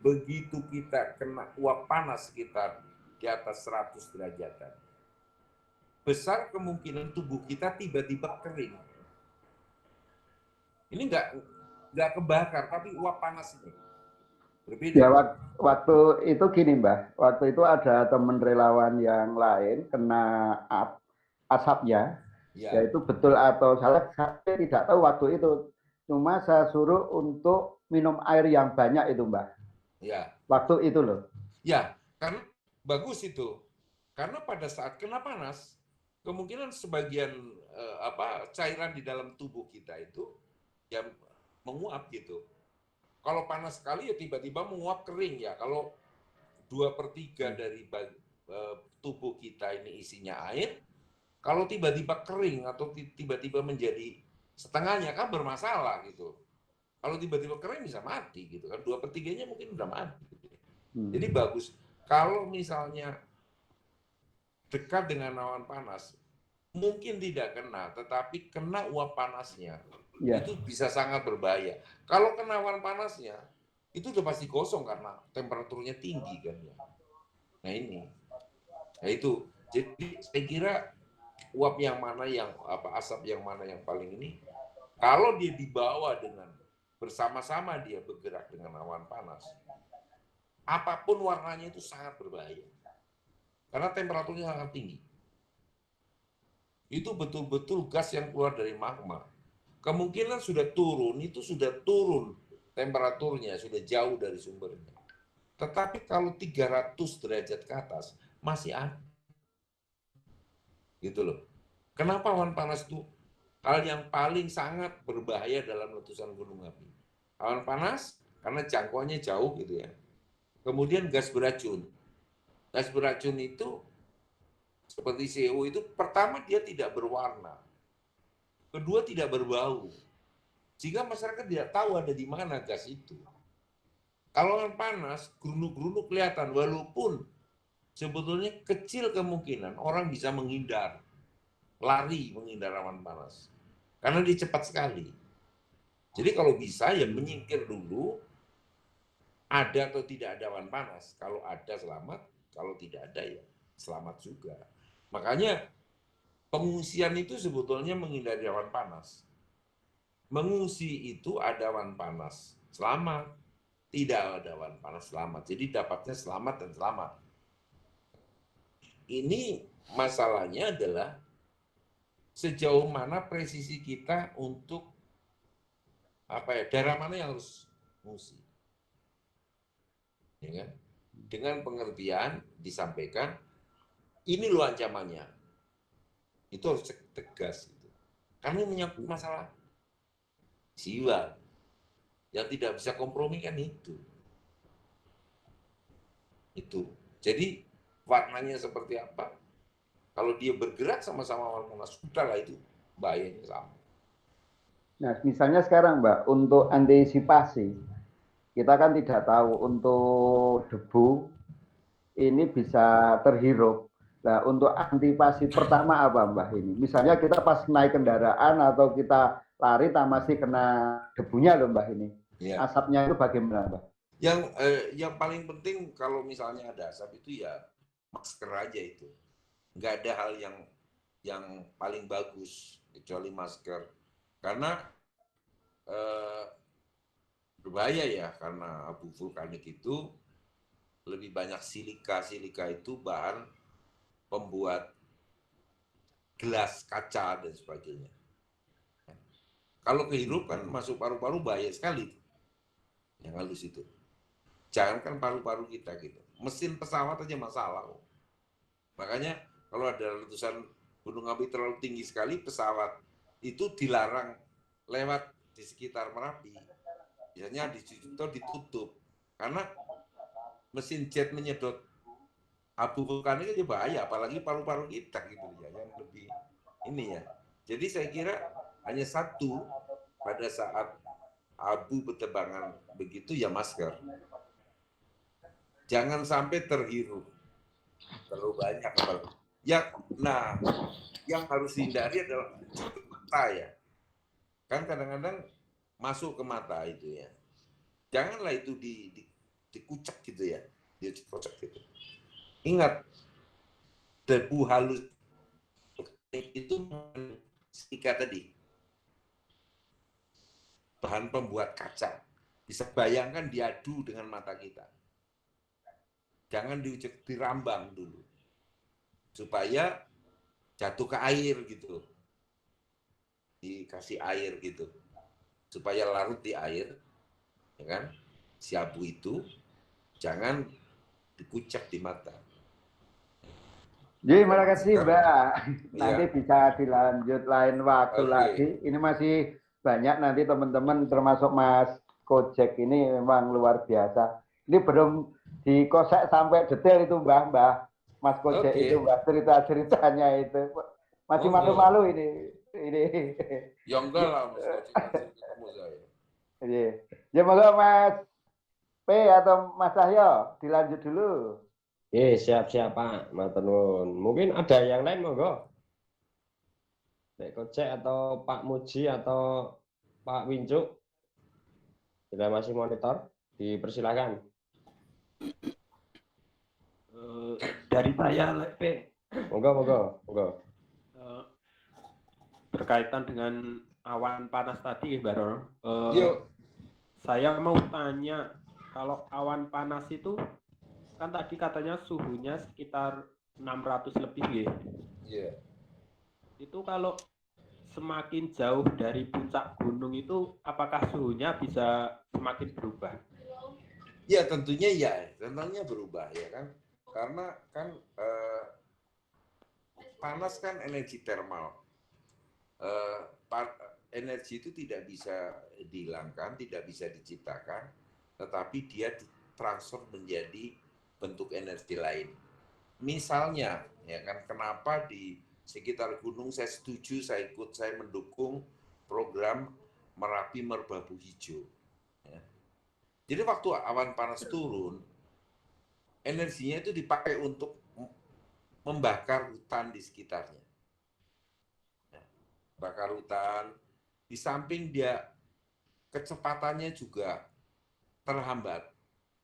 begitu kita kena uap panas sekitar di atas 100 derajatan, besar kemungkinan tubuh kita tiba-tiba kering. Ini nggak kebakar, tapi uap panas ini. Berbeda. Ya, waktu itu gini Mbah, waktu itu ada teman relawan yang lain kena asapnya, ya itu betul atau salah, saya tidak tahu waktu itu. Cuma saya suruh untuk minum air yang banyak itu Mbah. Ya. Waktu itu loh. Ya, karena bagus itu. Karena pada saat kena panas, kemungkinan sebagian cairan di dalam tubuh kita itu ya menguap gitu. Kalau panas sekali ya tiba-tiba menguap kering ya. Kalau 2/3 dari tubuh kita ini isinya air, kalau tiba-tiba kering atau tiba-tiba menjadi setengahnya kan bermasalah gitu. Kalau tiba-tiba kering bisa mati gitu kan. 2/3-nya mungkin udah mati. Gitu. Jadi bagus. Kalau misalnya dekat dengan awan panas, mungkin tidak kena, tetapi kena uap panasnya. Ya. Itu bisa sangat berbahaya. Kalau kena awan panasnya, itu udah pasti gosong karena temperaturnya tinggi kan ya. Nah ini, nah itu. Jadi saya kira uap yang mana yang asap yang mana yang paling ini, kalau dia dibawa dengan bersama-sama dia bergerak dengan awan panas, apapun warnanya itu sangat berbahaya. Karena temperaturnya sangat tinggi. Itu betul-betul gas yang keluar dari magma. Kemungkinan sudah turun temperaturnya, sudah jauh dari sumbernya. Tetapi kalau 300 derajat ke atas, masih ada. Gitu loh. Kenapa awan panas itu hal yang paling sangat berbahaya dalam letusan gunung api? Awan panas, karena jangkauannya jauh gitu ya. Kemudian gas beracun. Gas beracun itu seperti CO itu pertama dia tidak berwarna, kedua tidak berbau, sehingga masyarakat tidak tahu ada di mana gas itu. Kalau awan panas, gerunuk-gerunuk kelihatan, walaupun sebetulnya kecil kemungkinan orang bisa menghindar, lari menghindar awan panas, karena dia cepat sekali. Jadi kalau bisa ya menyingkir dulu, ada atau tidak ada awan panas. Kalau ada selamat, kalau tidak ada ya selamat juga. Makanya pengungsian itu sebetulnya menghindari awan panas. Mengungsi itu ada awan panas, selamat. Tidak ada awan panas, selamat. Jadi dapatnya selamat dan selamat. Ini masalahnya adalah sejauh mana presisi kita untuk daerah mana yang harus mengungsi. Ya kan? Dengan pengertian disampaikan, ini loh ancamannya. Itu harus tegas. Gitu. Karena menyangkut masalah jiwa. Yang tidak bisa kompromi kan itu. Itu. Jadi warnanya seperti apa? Kalau dia bergerak sama-sama awan panas, sudahlah itu bahayanya sama. Nah, misalnya sekarang Mbak, untuk antisipasi, kita kan tidak tahu untuk debu ini bisa terhirup. Nah, untuk antisipasi pertama apa Mbah ini? Misalnya kita pas naik kendaraan atau kita lari masih kena debunya loh Mbah ini. Ya. Asapnya itu bagaimana Mbah? Yang paling penting kalau misalnya ada asap itu ya masker aja itu. Nggak ada hal yang paling bagus kecuali masker. Karena berbahaya ya, karena abu vulkanik itu lebih banyak silika. Silika itu bahan pembuat gelas, kaca, dan sebagainya. Kalau kehirup kan masuk paru-paru bahaya sekali. Yang halus itu. Jangankan paru-paru kita gitu. Mesin pesawat aja masalah. Makanya kalau ada letusan gunung api terlalu tinggi sekali, pesawat itu dilarang lewat di sekitar Merapi. Biasanya ditutup. Karena mesin jet menyedot abu vulkanik aja bahaya, apalagi paru-paru kita gitu ya, yang lebih ini ya. Jadi saya kira hanya satu, pada saat abu bertebangan begitu ya masker. Jangan sampai terhirup terlalu banyak. Yang harus dihindari adalah mata ya. Kan kadang-kadang masuk ke mata itu ya. Janganlah itu dikucek gitu ya, dikucek gitu. Ingat, debu halus itu silika tadi, bahan pembuat kaca. Bisa bayangkan diadu dengan mata kita. Jangan dirambang dulu, supaya jatuh ke air gitu, dikasih air gitu, supaya larut di air, ya kan? Si abu itu jangan dikucek di mata. Jadi terima kasih Mbak. Nanti Ya. bisa dilanjut lain waktu lagi. Ini masih banyak nanti teman-teman termasuk Mas Kojek ini memang luar biasa. Ini belum dikosek sampai detail itu Mbah. Mas Kojek itu Mbah, cerita-ceritanya itu. Masih malu-malu ini. Ya enggak lah Mas Kojek, langsung ketemu saya. Ya moga Mas P atau Mas Cahyo dilanjut dulu. Siap-siap Pak, matur nuwun. Mungkin ada yang lain monggo. Pak Kojek atau Pak Muji atau Pak Wincuk. Sudah masih monitor, dipersilakan. Dari saya, P. Monggo. Berkaitan dengan awan panas tadi, Mbak Rono. Saya mau tanya, kalau awan panas itu kan tadi katanya suhunya sekitar 600 lebih, ya? Iya. Itu kalau semakin jauh dari puncak gunung itu, apakah suhunya bisa semakin berubah? Ya tentunya berubah ya kan, karena kan panas kan energi termal. Energi itu tidak bisa dihilangkan, tidak bisa diciptakan, tetapi dia ditransfer menjadi bentuk energi lain. Misalnya, ya kan, kenapa di sekitar gunung saya setuju, saya mendukung program Merapi Merbabu Hijau. Ya. Jadi waktu awan panas turun, energinya itu dipakai untuk membakar hutan di sekitarnya. Bakar hutan, di samping dia kecepatannya juga terhambat,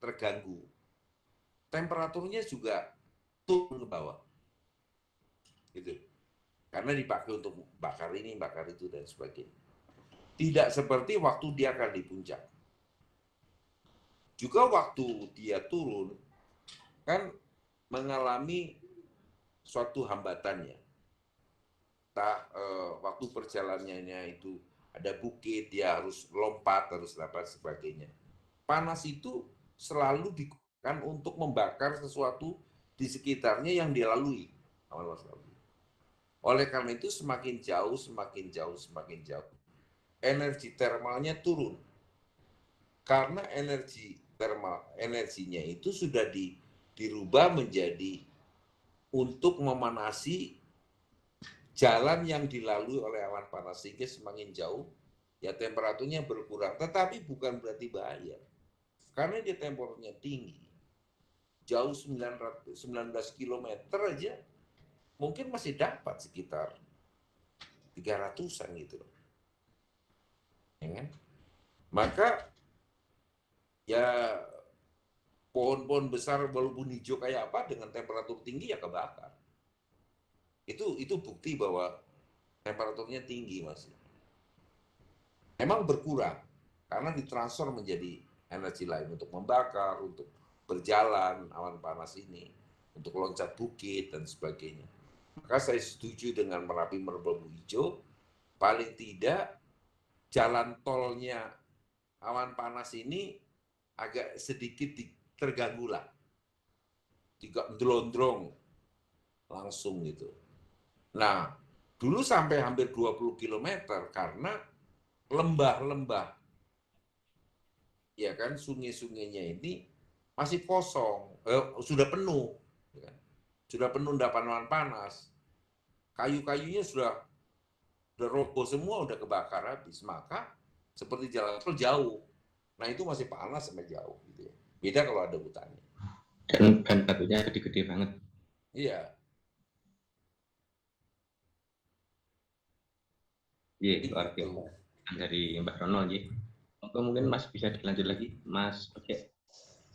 terganggu. Temperaturnya juga turun ke bawah. Gitu. Karena dipakai untuk bakar ini, bakar itu, dan sebagainya. Tidak seperti waktu dia akan di puncak. Juga waktu dia turun, kan mengalami suatu hambatannya. Waktu perjalanannya itu ada bukit, dia harus lompat, harus dapat sebagainya. Panas itu selalu digunakan untuk membakar sesuatu di sekitarnya yang dilalui. Oleh karena itu semakin jauh, energi termalnya turun. Karena energinya itu sudah dirubah menjadi untuk memanasi jalan yang dilalui oleh awan panas, sehingga semakin jauh ya temperaturnya berkurang, tetapi bukan berarti bahaya karena dia temperaturnya tinggi. jauh 19 km aja mungkin masih dapat sekitar 300-an gitu loh. Ya kan? Maka ya pohon-pohon besar walaupun hijau kayak apa dengan temperatur tinggi ya kebakar. Itu bukti bahwa temperaturnya tinggi Mas. Memang berkurang karena ditransfer menjadi energi lain untuk membakar, untuk berjalan awan panas ini, untuk loncat bukit dan sebagainya. Maka saya setuju dengan Merapi Merbabu Hijau, paling tidak jalan tolnya awan panas ini agak sedikit terganggu lah, tidak delondrong langsung gitu. Nah, dulu sampai hampir 20 km karena lembah-lembah, ya kan, sungai-sungainya ini masih kosong, sudah penuh, ya kan? Sudah penuh endapan awan panas, kayu-kayunya sudah roboh semua, udah kebakar habis. Maka seperti jalan tol jauh, nah itu masih panas sampai jauh gitu ya. Beda kalau ada hutannya. Dan batunya gede-gede banget. Iya. Iya, luar biasa. Dari Mbak Rono, ya. Oke, mungkin Mas bisa dilanjut lagi, Mas. Oke,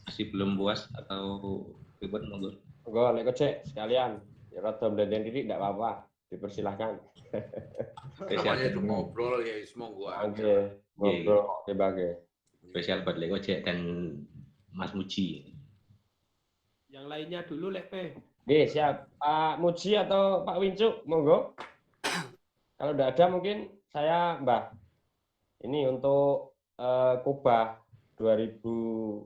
masih belum puas atau ribet monggo. Monggo, lek kocek sekalian. Ya rada mlenden titik enggak apa-apa. Dipersilahkan. Namanya itu ngobrol ya, monggo aja. Oke, ngobrol sebagai Spesial buat Lek Ojek dan Mas Muji. Yang lainnya dulu, Lek P. Oke, siap. Pak Muji atau Pak Wincuk, monggo. Kalau tidak ada mungkin saya Mbah. Ini untuk Kubah 2001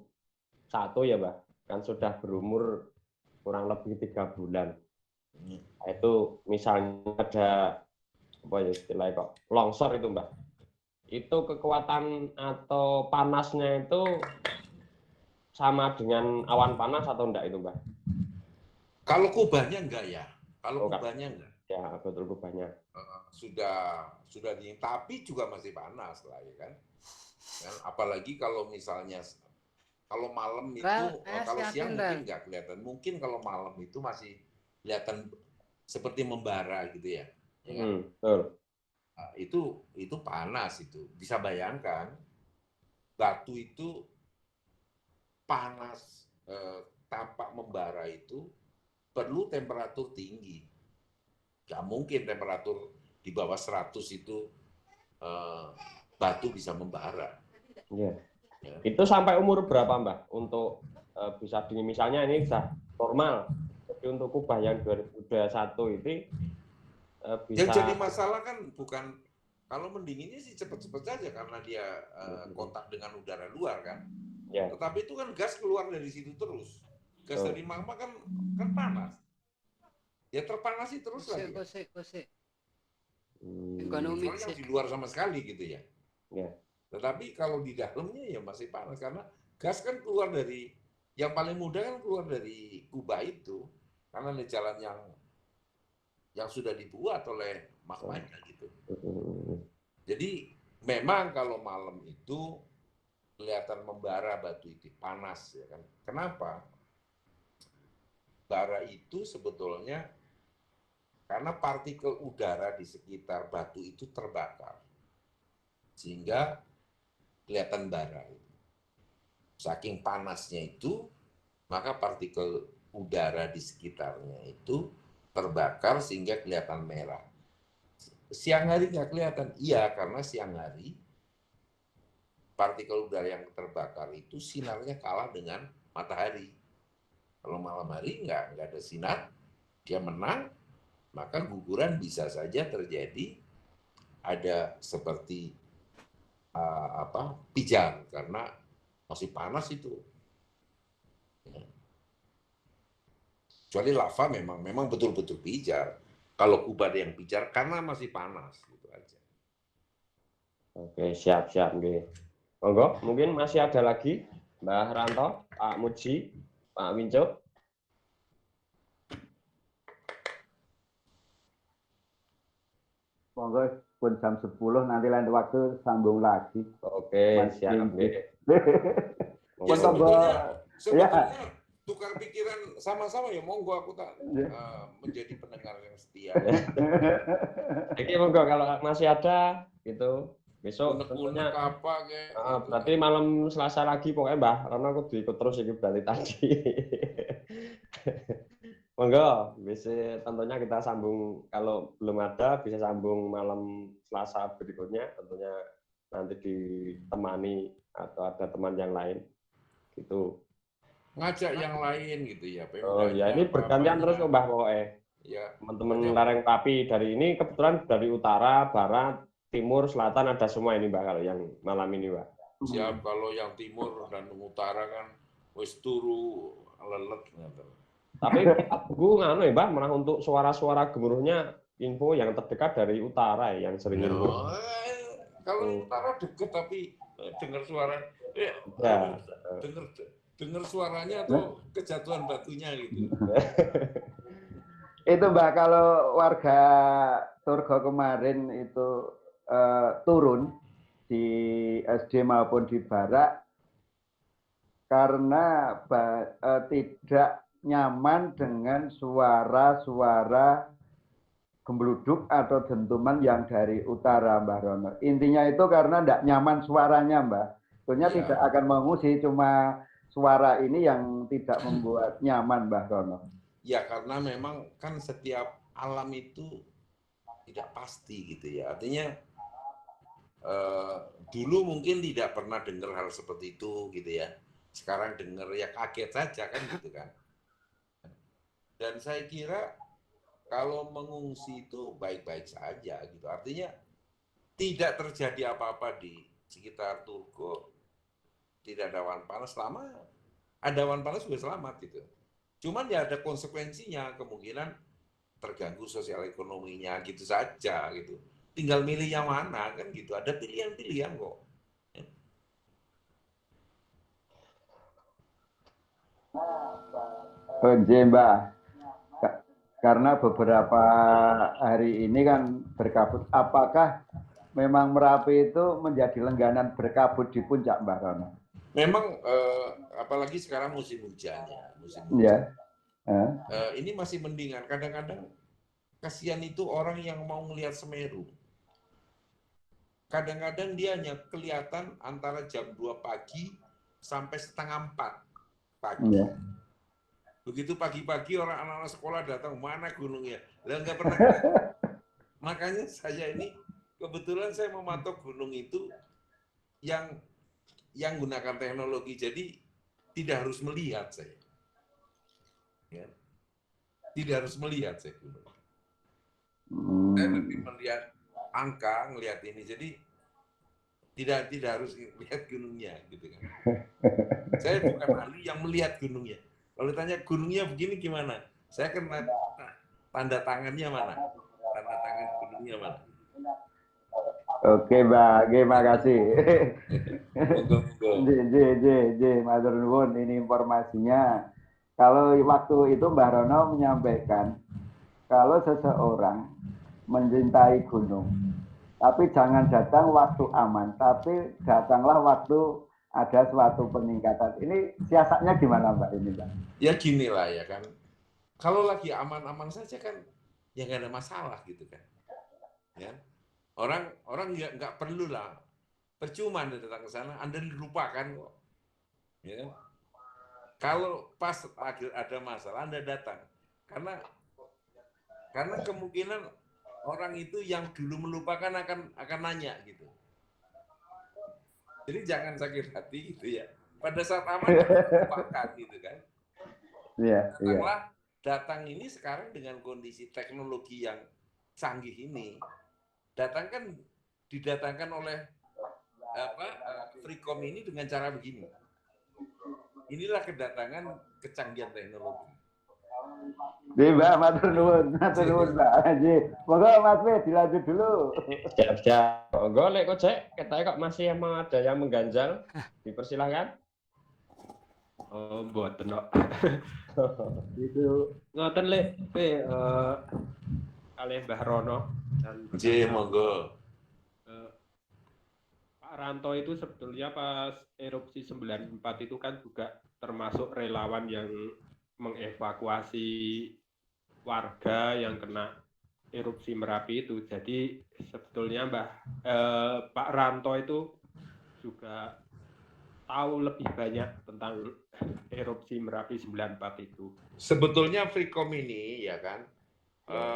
ya Mbah. Kan sudah berumur kurang lebih 3 bulan. Nah, itu misalnya ada apa ya istilahnya kok longsor itu Mbah. Itu kekuatan atau panasnya itu sama dengan awan panas atau enggak itu Mbah? Kalau kubahnya enggak ya. Kalau Oh, kubahnya enggak. Ya, betul kubahnya. Sudah dingin, tapi juga masih panas lah ya kan. Dan apalagi kalau misalnya kalau malam itu, kalau siang mungkin nggak kelihatan. Mungkin kalau malam itu masih kelihatan seperti membara gitu ya. Ya kan? Betul. Nah, itu panas itu. Bisa bayangkan batu itu panas tampak membara itu perlu temperatur tinggi. Nggak mungkin temperatur di bawah 100 itu batu bisa membara. Iya. Ya. Itu sampai umur berapa Mbak untuk bisa dingin? Misalnya ini sudah normal. Jadi untuk kubah yang 2021 ini bisa. Yang jadi masalah kan bukan kalau mendinginnya sih cepat-cepat saja karena dia kontak dengan udara luar kan. Ya. Tetapi itu kan gas keluar dari situ terus. Gas dari magma kan panas. Ya terpanasi terus lagi. Kecuali yang di luar sama sekali gitu ya. Ya. Tetapi kalau di dalamnya ya masih panas karena gas kan keluar dari yang paling mudah kan keluar dari kubah itu karena ada jalan yang sudah dibuat oleh magmanya gitu. Jadi memang kalau malam itu kelihatan membara batu itu panas ya kan. Kenapa? Bara itu sebetulnya karena partikel udara di sekitar batu itu terbakar sehingga kelihatan bara. Saking panasnya itu, maka partikel udara di sekitarnya itu terbakar sehingga kelihatan merah. Siang hari nggak kelihatan, iya karena siang hari partikel udara yang terbakar itu sinarnya kalah dengan matahari. Kalau malam hari nggak ada sinar, dia menang, maka guguran bisa saja terjadi. Ada seperti pijar karena masih panas itu. Kecuali lava memang betul-betul pijar. Kalau kubah ada yang pijar karena masih panas gitu aja. Oke, siap. Monggo, mungkin masih ada lagi Mbah Ranto, Pak Muji, Pak Winco. Monggo pun jam 10 nanti lain waktu sambung lagi. Oke, siap. Sebetulnya tukar pikiran sama-sama ya, monggo aku tak menjadi pendengar yang setia. Oke, monggo kalau masih ada gitu. Besok tentunya apa kayak berarti malam Selasa lagi pokoknya Mbah Rono aku ikut terus iki berarti tadi. Monggo, bisa tentunya kita sambung kalau belum ada bisa sambung malam Selasa berikutnya tentunya nanti ditemani atau ada teman yang lain gitu. Ngajak yang lain gitu ya. Oh ya ini bergantian terus kok Mbah pokoknya. Ya. Teman-teman lereng Papi dari ini kebetulan dari utara, barat, timur, selatan ada semua ini Mbak kalau yang malam ini Mbak. Siap, kalau yang timur dan utara kan wis turu lelet gitu. Tapi aku nganu ya Mbak, malah untuk suara-suara gemuruhnya info yang terdekat dari utara ya, yang sering no, kalau utara deket tapi dengar suara dengar suaranya atau kejatuhan batunya gitu. Itu Mbak, kalau warga Turgo kemarin itu turun di SD maupun di Barak karena tidak nyaman dengan suara-suara gembluduk atau dentuman yang dari utara, Mbak Rono. Intinya itu karena tidak nyaman suaranya, Mbak. Tentunya tidak akan mengungsi, cuma suara ini yang tidak membuat nyaman, Mbak Rono. Ya karena memang kan setiap alam itu tidak pasti gitu ya. Artinya dulu mungkin tidak pernah dengar hal seperti itu gitu ya. Sekarang dengar ya kaget saja kan gitu kan. Dan saya kira kalau mengungsi itu baik-baik saja gitu. Artinya tidak terjadi apa-apa di sekitar Turgo. Tidak ada awan panas, selama ada awan panas juga selamat gitu. Cuman ya ada konsekuensinya, kemungkinan terganggu sosial ekonominya gitu saja gitu. Tinggal milih yang mana kan gitu. Ada pilihan-pilihan kok. Mbak. Karena beberapa hari ini kan berkabut. Apakah memang Merapi itu menjadi langganan berkabut di puncak, Mbak Rono? Memang apalagi sekarang musim hujan ya, Ya. Ini masih mendingan. Kadang-kadang kasihan itu orang yang mau melihat Semeru. Kadang-kadang dia hanya kelihatan antara jam 2 pagi sampai setengah 4 pagi. Ya. Begitu pagi-pagi orang anak-anak sekolah datang, mana gunungnya? Lah nggak pernah. Makanya saya ini kebetulan saya mematok gunung itu yang gunakan teknologi, jadi tidak harus melihat saya. Ya. Tidak harus melihat saya gunung. Saya lebih melihat angka, ngelihat ini, jadi tidak harus lihat gunungnya, gitu kan. Saya bukan ahli yang melihat gunungnya. Kalau ditanya gunungnya begini gimana? Saya kena tanda tangannya mana? Tanda tangan gunungnya mana? Oke, Mbak. Terima kasih. Matur nuwun, ini informasinya. Kalau waktu itu Mbak Rono menyampaikan kalau seseorang mencintai gunung, tapi jangan datang waktu aman, tapi datanglah waktu ada suatu peningkatan. Ini siasatnya gimana Mbak ini, Mbak? Ya gini lah ya kan. Kalau lagi aman-aman saja kan ya nggak ada masalah gitu kan. Ya. Orang nggak perlu lah. Percuma Anda datang ke sana, Anda dilupakan kok. Ya. Kalau pas ada masalah Anda datang. Karena kemungkinan orang itu yang dulu melupakan akan nanya gitu. Jadi jangan sakit hati gitu ya. Pada saat aman lupakan gitu kan. Iya. Datang ini sekarang dengan kondisi teknologi yang canggih ini, didatangkan oleh Freecom ini dengan cara begini. Inilah kedatangan kecanggihan teknologi. Mbak, matur nuwun Mbak. Moga Mas Wes dilanjut dulu. Siap. Monggo lek kok cek, ketake kok masih emang ada yang mengganjal. Dipersilahkan. Oh, mboten kok. Itu ngoten lek kalih Mbah Rono dan monggo. Pak Ranto itu sebetulnya pas erupsi 94 itu kan juga termasuk relawan yang mengevakuasi warga yang kena erupsi Merapi itu. Jadi sebetulnya Pak Ranto itu juga tahu lebih banyak tentang erupsi Merapi 94 itu. Sebetulnya Freecom ini ya kan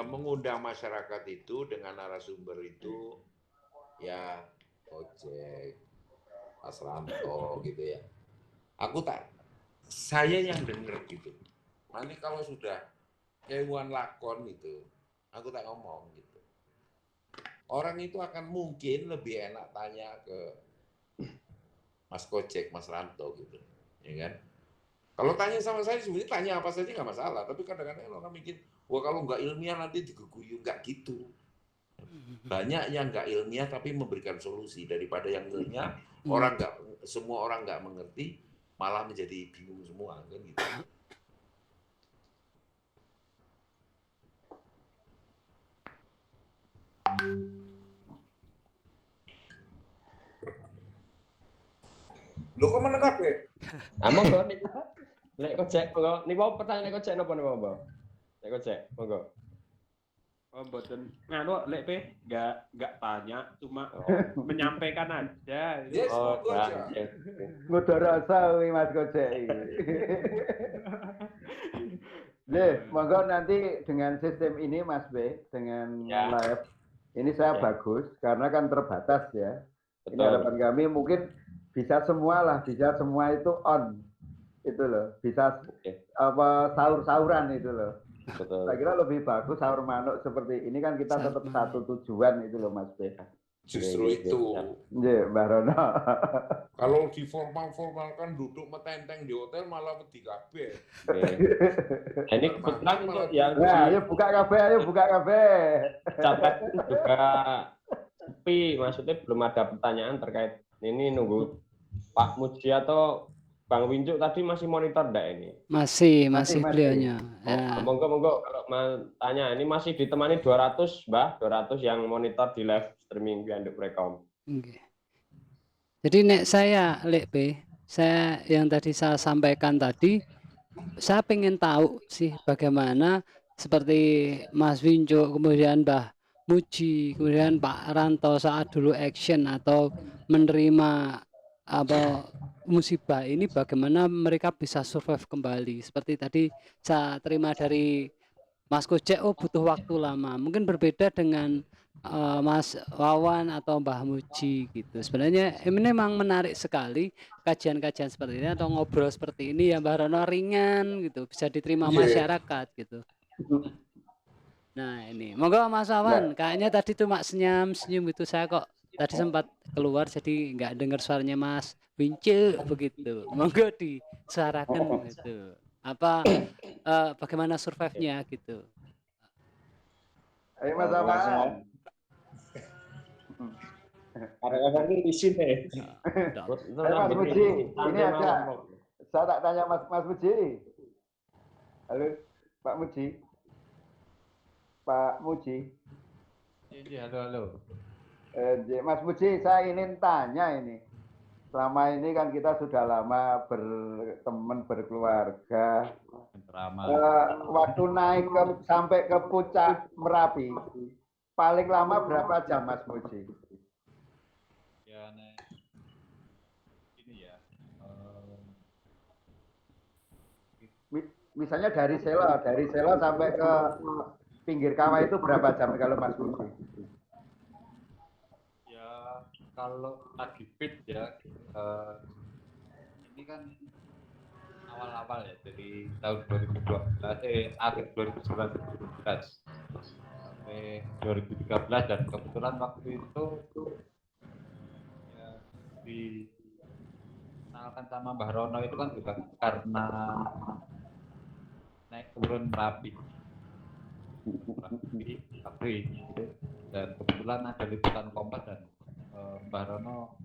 mengundang masyarakat itu dengan narasumber itu ya Ojek, Mas Ranto gitu ya. Saya yang denger gitu. Nanti kalau sudah kewan lakon gitu, aku tak ngomong gitu. Orang itu akan mungkin lebih enak tanya ke Mas Kojek, Mas Ranto gitu, ya kan? Kalau tanya sama saya sebenarnya tanya apa saja nggak masalah, tapi kadang-kadang orang mikir, wah kalau nggak ilmiah nanti diguguyu, nggak gitu. Banyak yang nggak ilmiah tapi memberikan solusi daripada yang ilmiah semua orang nggak mengerti malah menjadi bingung semua kan gitu. Lo kok menengah ya? Monggo nek Kojek monggo niku pertanyaan nek Kojek napa niku Mbak? Nek Kojek monggo. Oh, mboten nganu lek Pe enggak tanya, cuma menyampaikan aja. Yes, Oh, monggo aja. Ngudo rasa kuwi Mas Kojek iki. Monggo nanti dengan sistem ini Mas B, dengan Ya. live ini saya Ya. bagus karena kan terbatas ya. Ini Betul. harapan kami mungkin bisa semua itu on itu loh, bisa sahur-sahuran itu loh. Betul. Saya kira lebih bagus sahur manuk seperti ini kan kita tetap satu tujuan itu loh Mas B. Justru itu. Iya, Mbak Rono. Kalau diformalkan duduk metenteng di hotel malah wedi kabeh. Ini kebetulan untuk yang Nah, ayo buka kabeh. capek juga sepi, maksudnya belum ada pertanyaan terkait ini, nunggu Pak Muji atau Bang Winjuk tadi masih monitor enggak ini? Masih beliaunya. Ya. Monggo kalau mau tanya, ini masih ditemani 200 Mbah, 200 yang monitor di live streaming Pianduk Freecom. Okay. Jadi nek saya saya yang tadi saya sampaikan tadi, saya pengen tahu sih bagaimana seperti Mas Winjo, kemudian Mbah Muji, kemudian Pak Ranto saat dulu action atau menerima musibah ini, bagaimana mereka bisa survive kembali. Seperti tadi saya terima dari Mas Kojek, butuh waktu lama. Mungkin berbeda dengan Mas Wawan atau Mbah Muji gitu. Sebenarnya ini memang menarik sekali kajian-kajian seperti ini atau ngobrol seperti ini ya Mbah Rono, ringan gitu, bisa diterima masyarakat gitu. Nah ini, monggo Mas Wawan, kayaknya tadi tuh senyum itu saya kok tadi sempat keluar jadi nggak dengar suaranya Mas Wincu begitu. Monggo disuarakan gitu. Bagaimana survive-nya gitu. Ayo Mas Wawan. Kadang-kadang ini isin deh. Mas Muji, ini aja. Saya tak tanya Mas Muji. Halo, Pak Muji. Pak Muji. Iya, halo. Mas Muji, saya ingin tanya ini. Selama ini kan kita sudah lama berteman, berkeluarga. Waktu naik sampai ke puncak Merapi, paling lama berapa jam Mas Muji? Ya, ini ya. Misalnya dari Sela sampai ke pinggir kawah itu berapa jam kalau Mas Muji? Ya, kalau lagi fit ya, ini kan awal-awal ya, dari tahun 2012, akhir 2019 sampai 2013, dan kebetulan waktu itu ya dikenalkan sama Mbah Rono itu kan juga karena naik turun Merapi gitu. Dan kebetulan ada liputan Kompas dan Mbah Rono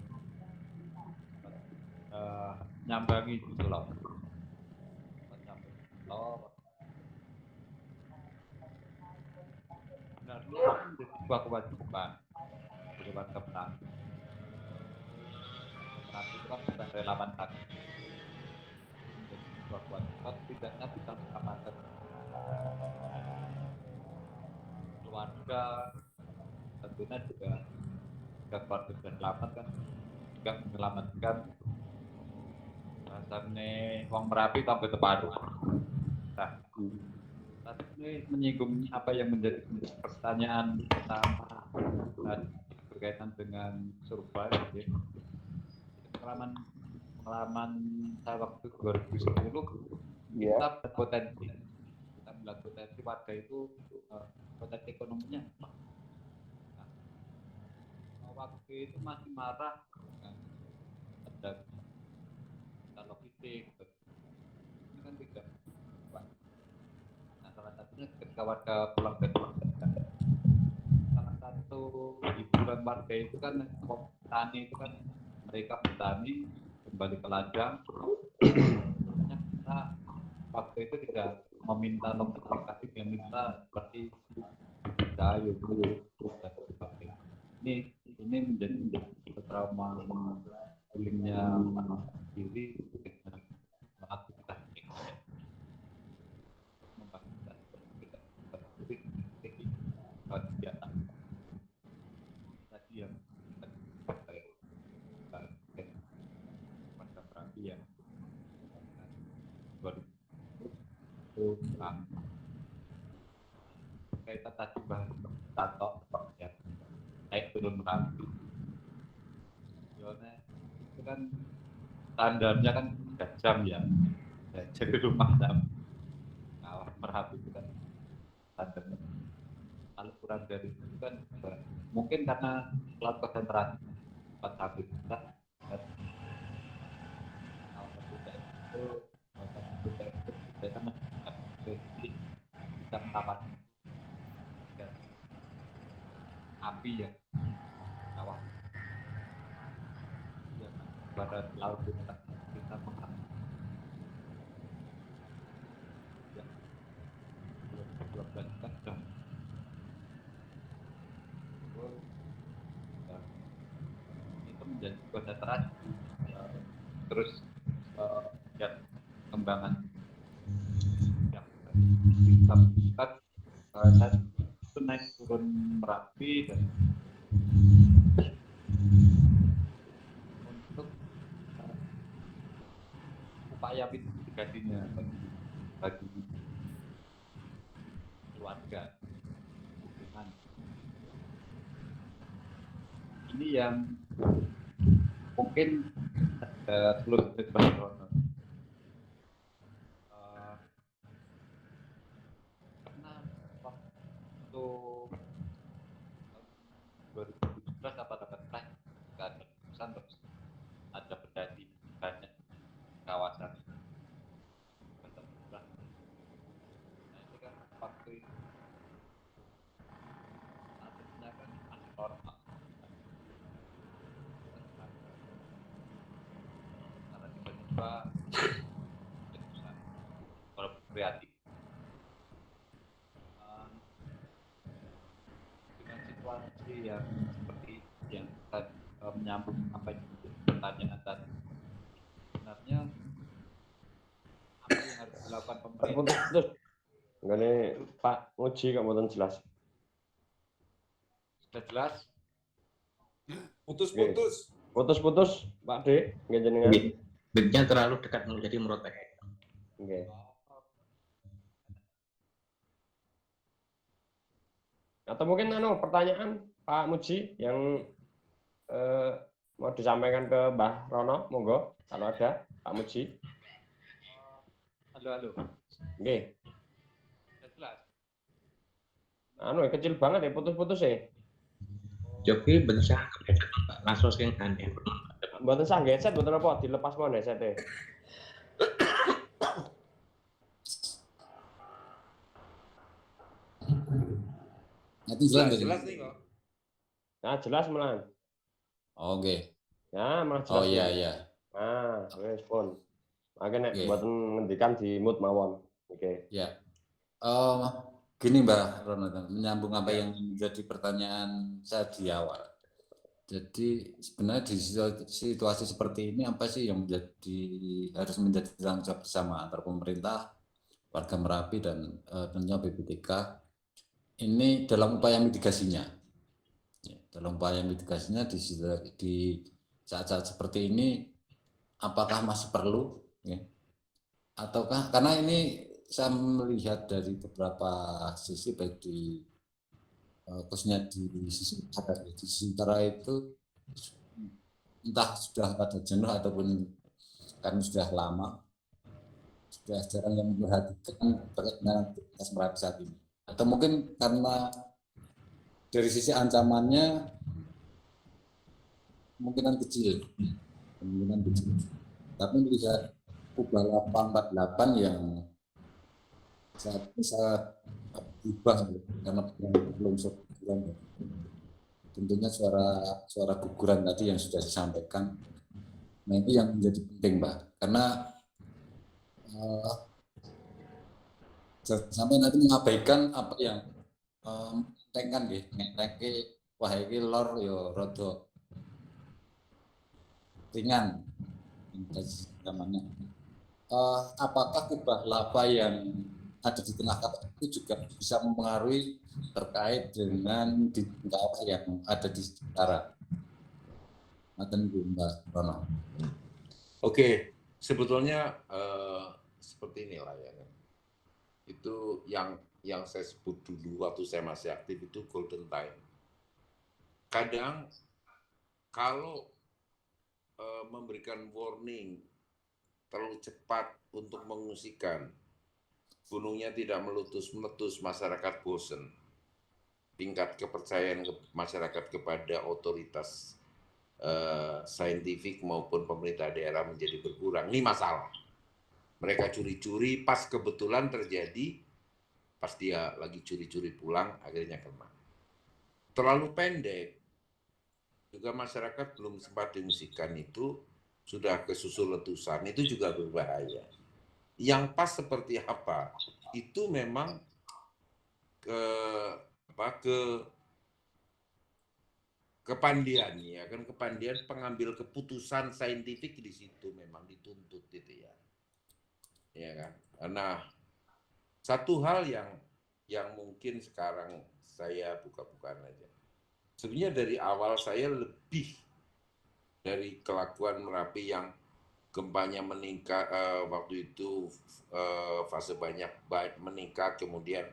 nyambangi gitu loh. Sebenarnya menjadi sebuah kewajiban kemenang. Itu kan bukan relawan kaki. bahwa setidaknya bisa menyelamatkan keluarga, tentunya juga keluarga sudah selamat kan, juga menyelamatkan rasanya wong Merapi sampai separuh. Nah, tadi ini menyinggung apa yang menjadi pertanyaan pertama tadi berkaitan dengan survive, ya. Pengalaman saya waktu 2010 kita berpotensi, kita melihat potensi warga itu potensi ekonominya. Nah, waktu itu masih marah dengan ada logistik, ini kan tidak. Nah, salah satunya ketika warga pulang dari salah satu hiburan warga itu kan petani itu kan mereka bertani kembali ke ladang. Kita waktu itu tidak meminta lokasi yang minta seperti kayu dan sebagainya. Ini menjadi trauma healingnya diri dengan aktivitas membangun kegiatan tadi yang pada Merapi yang 2000 kita tadi bahas tato ya naik turun Merapi. Yone itu kan standarnya kan 3 jam ya. Jadi rumah jam kawah Merapi itu kan standarnya. Kalau kurang dari itu kan mungkin karena pelat konsentrasi 4 habis kita kita bisa melawan api ya kawah ya, barat laut kita mengalami ya 12 kan sudah itu menjadi konsentrasi terus ya kembangan yang kita saat itu naik turun Merapi dan untuk upaya mitigasinya bagi keluarga ini yang mungkin seluruh Barcelona karena waktu 2017 apa dapat nggak ada keputusan terus ada pedati banyak kawasan nah itu kan waktu itu statusnya kan masih normal karena tiba-tiba keputusan kreatif dengan situasi yang seperti yang tadi menyambung apa yang pertanyaan tadi sebenarnya apa yang harus dilakukan pemerintah? Terus ngene Pak Muji kok mboten jelas. Sudah jelas? Putus-putus. Putus-putus Pak D, nggih jenengan. Bibnya terlalu dekat jadi merotek. Nggih. Atau mungkin pertanyaan Pak Muji yang mau disampaikan ke Mbah Rono, monggo kalau ada Pak Muji. Halo. Nggih. Sudah jelas? Kecil banget ya, putus-putus ya. Joki bencah langsung sing aneh. Mboten sah headset, mboten apa dilepas mon headset-e. Nanti jelas nih kok. Nah, jelas melan. Oh, oke. Ya, malah jelas. Oh iya. Nah, respon. Makanya Oke. buat ngendikan di mood mawon. Oke. Ya. Gini Mbak Rono, menyambung apa yang menjadi pertanyaan saya di awal. Jadi sebenarnya di situasi seperti ini apa sih yang harus menjadi tanggung jawab bersama antara pemerintah, warga Merapi dan tentunya BPTK ini dalam upaya mitigasinya. Ya, dalam upaya mitigasinya di saat-saat seperti ini apakah masih perlu ya? Ataukah karena ini saya melihat dari beberapa sisi baik di khususnya di sisi utara itu entah sudah pada jenuh ataupun karena sudah lama sudah jarang yang memperhatikan terkait dengan aktivitas Merapi saat ini, atau mungkin karena dari sisi ancamannya kemungkinan kecil, tapi melihat kubah lava 48 yang saat ini sangat berubah karena belum guguran. Tentunya suara guguran tadi yang sudah disampaikan. Nah itu yang menjadi penting, Mbak, karena sampai nanti mengabaikan apa yang tengkan nggih, ngenteke wah iki lor ya rada ringan zamannya. Apakah kubah lava yang ada di tengah kota itu juga bisa mempengaruhi terkait dengan dinding kawah yang ada di sekitar Mbak Rono? Oke, sebetulnya seperti inilah ya. Itu yang saya sebut dulu waktu saya masih aktif itu golden time. Kadang kalau memberikan warning terlalu cepat untuk mengungsikan, gunungnya tidak meletus, masyarakat bosen. Tingkat kepercayaan masyarakat kepada otoritas saintifik maupun pemerintah daerah menjadi berkurang. Ini masalah. Mereka curi-curi, pas kebetulan terjadi, pas dia lagi curi-curi pulang, akhirnya kena. Terlalu pendek, juga masyarakat belum sempat diungsikan itu, sudah kesusul letusan, itu juga berbahaya. Yang pas seperti apa? Itu memang kepandian ya kan, kepandian pengambil keputusan saintifik di situ memang dituntut gitu ya. Ya kan? Nah, satu hal yang mungkin sekarang saya buka-bukaan aja. Sebenarnya dari awal saya lebih dari kelakuan Merapi yang gempanya meningkat, waktu itu fase banyak meningkat, kemudian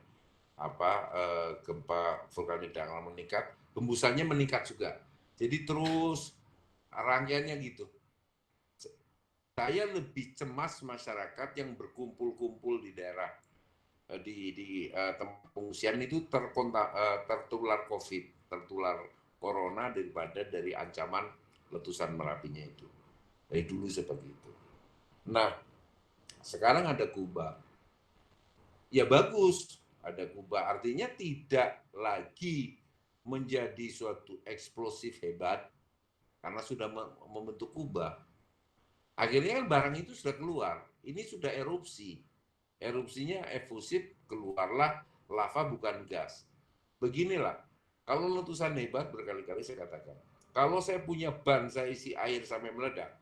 gempa vulkanik dangkal meningkat, hembusannya meningkat juga. Jadi terus rangkaiannya gitu. Saya lebih cemas masyarakat yang berkumpul-kumpul di daerah di tempat pengungsian itu tertular COVID, tertular corona daripada dari ancaman letusan Merapinya itu. Dari dulu seperti itu. Nah, sekarang ada kubah. Ya bagus, ada kubah. Artinya tidak lagi menjadi suatu eksplosif hebat karena sudah membentuk kubah. Akhirnya kan barang itu sudah keluar. Ini sudah erupsi. Erupsinya efusif, keluarlah lava bukan gas. Beginilah, kalau letusan hebat berkali-kali saya katakan, kalau saya punya ban, saya isi air sampai meledak,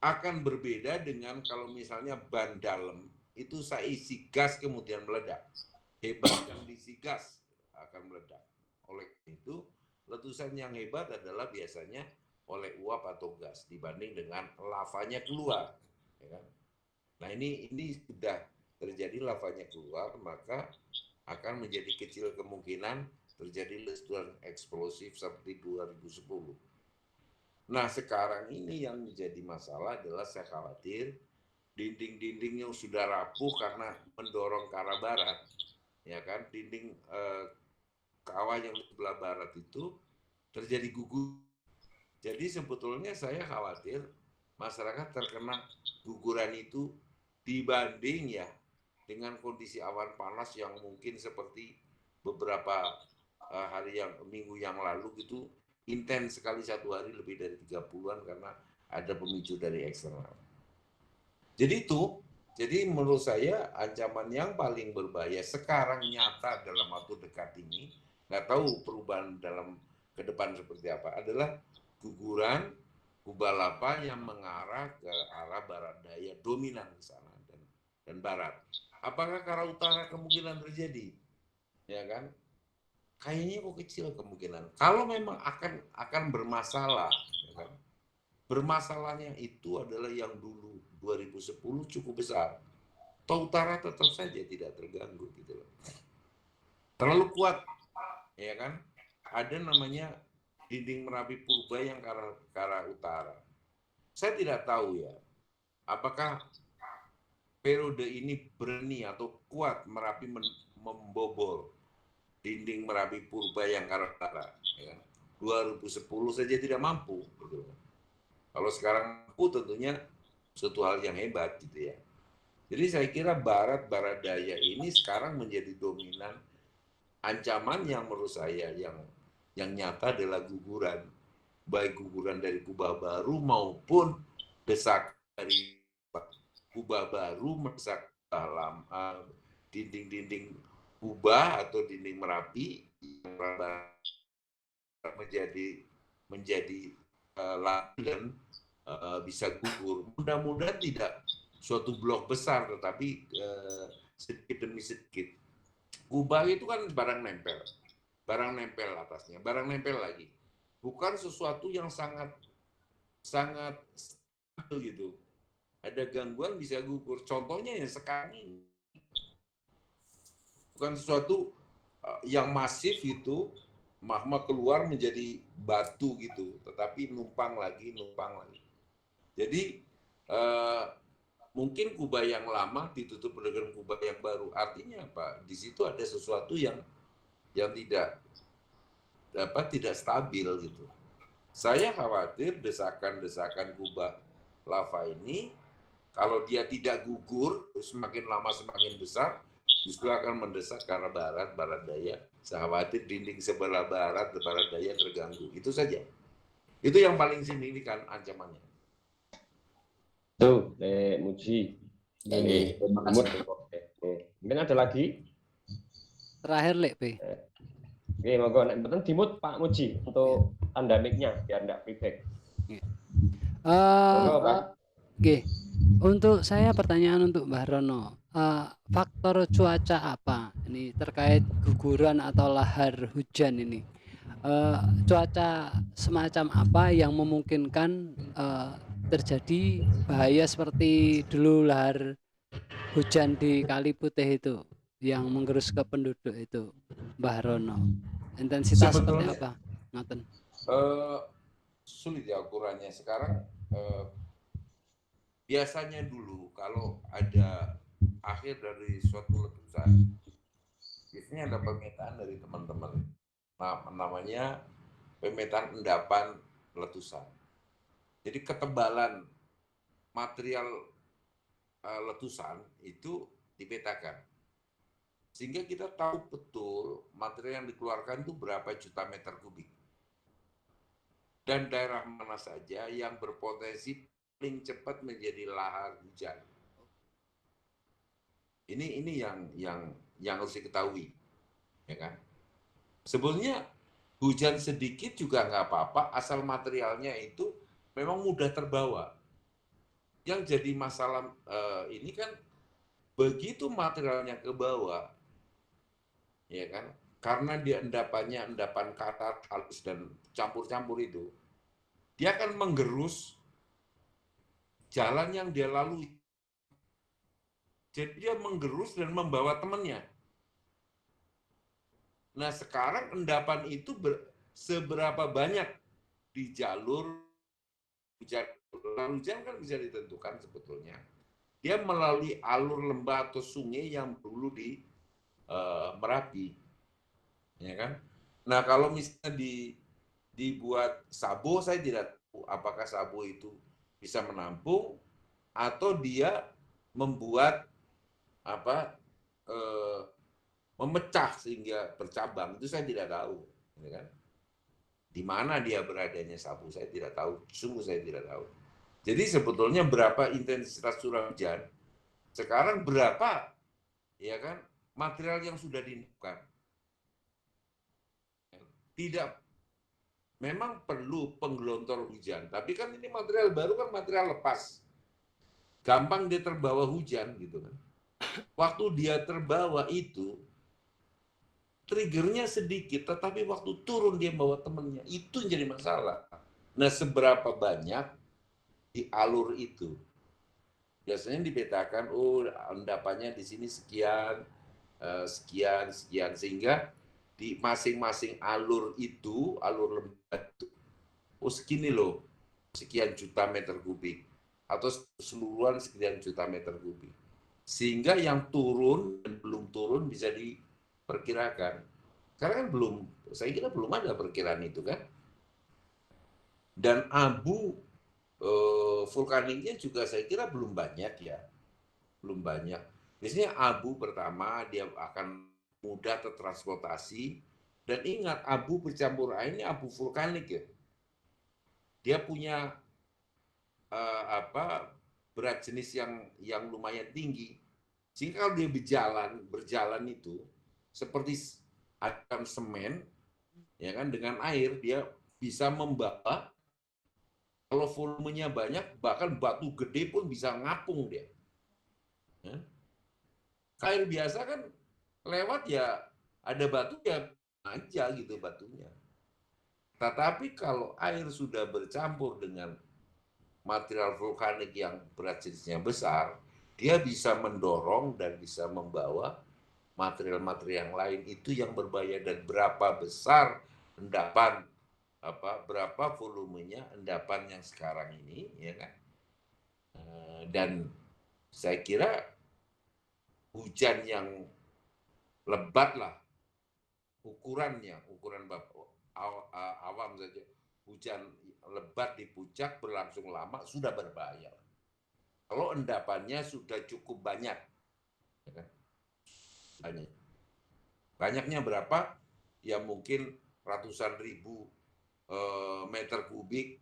akan berbeda dengan kalau misalnya ban dalam itu saya isi gas kemudian meledak. Hebat yang diisi gas akan meledak. Oleh itu, letusan yang hebat adalah biasanya oleh uap atau gas dibanding dengan lavanya keluar. Ya kan? Nah ini sudah terjadi lavanya keluar, maka akan menjadi kecil kemungkinan terjadi letusan eksplosif seperti 2010. Nah sekarang ini yang menjadi masalah adalah saya khawatir dinding-dinding yang sudah rapuh karena mendorong ke arah barat, ya kan, dinding kawah yang di sebelah barat itu terjadi gugur. Jadi sebetulnya saya khawatir masyarakat terkena guguran itu dibanding ya dengan kondisi awan panas yang mungkin seperti beberapa minggu yang lalu gitu, intens sekali, satu hari lebih dari 30-an karena ada pemicu dari eksternal. Jadi menurut saya ancaman yang paling berbahaya sekarang nyata dalam waktu dekat ini, nggak tahu perubahan dalam ke depan seperti apa adalah guguran kubah lava yang mengarah ke arah barat daya dominan di sana dan barat. Apakah ke arah utara kemungkinan terjadi? Ya kan? Kayaknya kok kecil kemungkinan. Kalau memang akan bermasalah, ya kan? Bermasalahnya itu adalah yang dulu 2010 cukup besar. Toh utara tetap saja tidak terganggu gitu loh. Terlalu kuat, ya kan? Ada namanya dinding Merapi Purba yang ke arah utara. Saya tidak tahu ya, apakah periode ini berani atau kuat Merapi membobol dinding Merapi Purba yang ke arah utara. Ya kan? 2010 saja tidak mampu. Gitu. Kalau sekarang mampu tentunya suatu hal yang hebat gitu ya. Jadi saya kira barat daya ini sekarang menjadi dominan. Ancaman yang menurut saya yang nyata adalah guguran, baik guguran dari kubah baru maupun desak dari kubah baru mendesak dalam dinding-dinding kubah atau dinding Merapi yang menjadi labil dan bisa gugur. Mudah-mudahan tidak suatu blok besar, tetapi sedikit demi sedikit. Kubah itu kan barang nempel atasnya, barang nempel lagi. Bukan sesuatu yang sangat gitu. Ada gangguan bisa gugur. Contohnya yang sekarang ini. Bukan sesuatu yang masif itu, magma keluar menjadi batu gitu, tetapi numpang lagi. Jadi mungkin kubah yang lama ditutup dengan kubah yang baru. Artinya apa? Di situ ada sesuatu yang tidak stabil gitu. Saya khawatir desakan kubah lava ini kalau dia tidak gugur, semakin lama semakin besar, justru akan mendesak ke arah barat daya. Saya khawatir dinding sebelah barat daya terganggu. Itu saja. Itu yang paling signifikan ancamannya. Tuh, Muji. Terima kasih. Mungkin ada lagi? Terakhir, Lek P. Oke, monggo nek mboten dimut Pak Muji untuk tanda mic-nya biar enggak feedback. Monggo, Pak. Oke. Untuk saya pertanyaan untuk Mbah Rono. Faktor cuaca apa ini terkait guguran atau lahar hujan ini? Cuaca semacam apa yang memungkinkan terjadi bahaya seperti dulu lahar hujan di Kali Putih itu yang menggerus ke penduduk itu, Mbah Rono? Intensitas seperti apa? Ngaten. Sulit ya ukurannya sekarang. Biasanya dulu kalau ada akhir dari suatu letusan, biasanya ada pemetaan dari teman-teman. Namanya pemetaan endapan letusan. Jadi ketebalan material letusan itu dipetakan. Sehingga kita tahu betul material yang dikeluarkan itu berapa juta meter kubik. Dan daerah mana saja yang berpotensi paling cepat menjadi lahar hujan. Ini yang harus diketahui, ya kan? Sebetulnya hujan sedikit juga nggak apa-apa, asal materialnya itu memang mudah terbawa. Yang jadi masalah ini kan begitu materialnya ke bawah, ya kan? Karena dia endapan karat halus dan campur-campur itu, dia akan menggerus jalan yang dia lalui. Jadi dia menggerus dan membawa temannya. Nah sekarang endapan itu seberapa banyak di jalur hujan kan bisa ditentukan sebetulnya. Dia melalui alur lembah atau sungai yang dulu di Merapi, ya kan? Nah kalau misalnya dibuat Sabo, saya tidak tahu apakah Sabo itu bisa menampung atau dia membuat memecah sehingga bercabang, itu saya tidak tahu, ya kan? Di mana dia beradanya Sabo saya tidak tahu, sungguh saya tidak tahu. Jadi sebetulnya berapa intensitas curah hujan, sekarang berapa, ya kan, material yang sudah ditemukan. memang perlu penggelontor hujan. Tapi kan ini material baru kan material lepas. Gampang dia terbawa hujan gitu kan. Waktu dia terbawa itu, triggernya sedikit, tetapi waktu turun dia bawa temennya. Itu yang jadi masalah. Nah, seberapa banyak di alur itu? Biasanya dipetakan, oh endapannya di sini sekian, sekian, sehingga di masing-masing alur itu, alur lembah itu, oh segini loh, sekian juta meter kubik, atau keseluruhan sekian juta meter kubik. Sehingga yang turun dan belum turun bisa diperkirakan. Karena kan belum, saya kira belum ada perkiraan itu kan. Dan abu vulkaniknya juga saya kira belum banyak ya. Belum banyak. Biasanya abu pertama dia akan mudah tertransportasi, dan ingat abu bercampur air ini abu vulkanik ya. Dia punya berat jenis yang lumayan tinggi. Sehingga kalau dia berjalan itu seperti atom semen ya kan, dengan air dia bisa membawa, kalau volumenya banyak bahkan batu gede pun bisa ngapung dia. Ya. Air biasa kan lewat ya ada batu ya aja gitu batunya. Tetapi kalau air sudah bercampur dengan material vulkanik yang berat jenisnya besar, dia bisa mendorong dan bisa membawa material-material yang lain. Itu yang berbahaya. Dan berapa besar endapan, berapa volumenya endapan yang sekarang ini, ya kan? Dan saya kira hujan yang lebat lah, ukuran awam saja, hujan lebat di puncak berlangsung lama sudah berbahaya. Kalau endapannya sudah cukup banyak, ya kan? Banyaknya berapa? Ya mungkin ratusan ribu meter kubik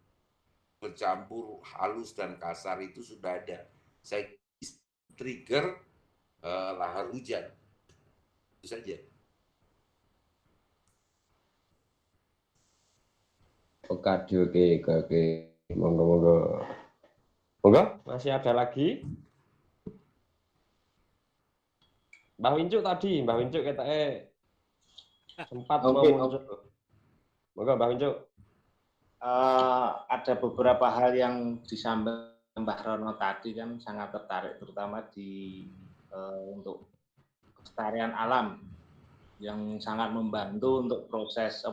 bercampur halus dan kasar itu sudah ada. Saya trigger lahar hujan. Itu saja. Oke. Monggo. Masih ada lagi? Mbah Wincuk kita sempat mau muncul. Monggo Mbah Wincuk. Ada beberapa hal yang disampaikan Mbah Rono tadi kan sangat tertarik, terutama untuk kelestarian alam yang sangat membantu untuk proses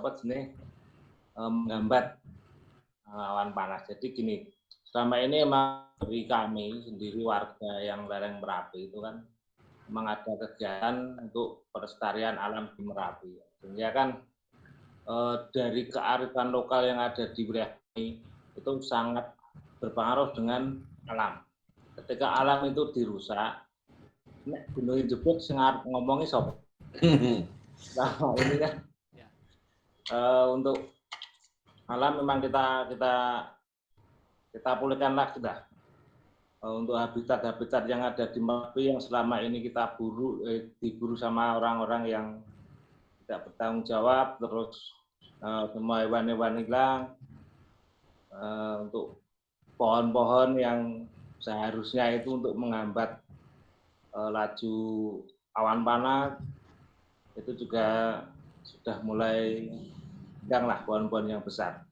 menghambat awan panas. Jadi gini, selama ini emang dari kami sendiri warga yang lereng Merapi itu kan memang ada kegiatan untuk pelestarian alam di Merapi. Sehingga kan dari kearifan lokal yang ada di wilayah ini itu sangat berpengaruh dengan alam. Ketika alam itu dirusak, gunung jebuk sangat ngomongi sob. Nah, ini kan untuk alam memang kita pulihkan lagi dah. Untuk habitat-habitat yang ada di Merapi yang selama ini kita diburu sama orang-orang yang tidak bertanggung jawab, terus semua hewan-hewan hilang, untuk pohon-pohon yang seharusnya itu untuk menghambat laju awan panas, itu juga sudah mulai hilang lah pohon-pohon yang besar.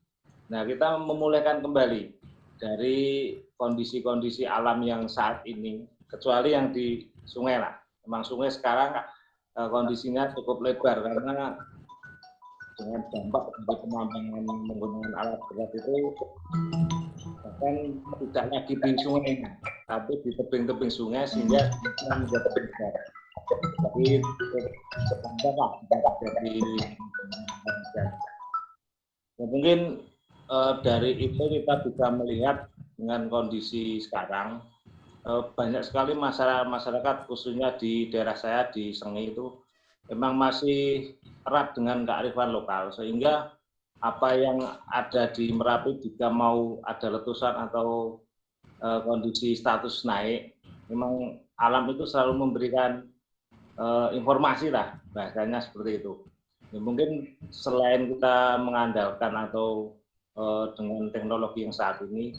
Nah, kita memulihkan kembali dari kondisi-kondisi alam yang saat ini, kecuali yang di sungai lah. Memang sungai sekarang kondisinya cukup lebar karena dengan dampak dari penambangan menggunakan alat berat itu bahkan tidak lagi di sungai, tapi di tebing-tebing sungai sehingga menjadi besar. Jadi sepanjang lah dari mungkin dari itu kita bisa melihat dengan kondisi sekarang banyak sekali masyarakat khususnya di daerah saya di Sengi itu memang masih erat dengan kearifan lokal, sehingga apa yang ada di Merapi jika mau ada letusan atau kondisi status naik, memang alam itu selalu memberikan informasi lah, bahasanya seperti itu. Ya, mungkin selain kita mengandalkan atau dengan teknologi yang saat ini,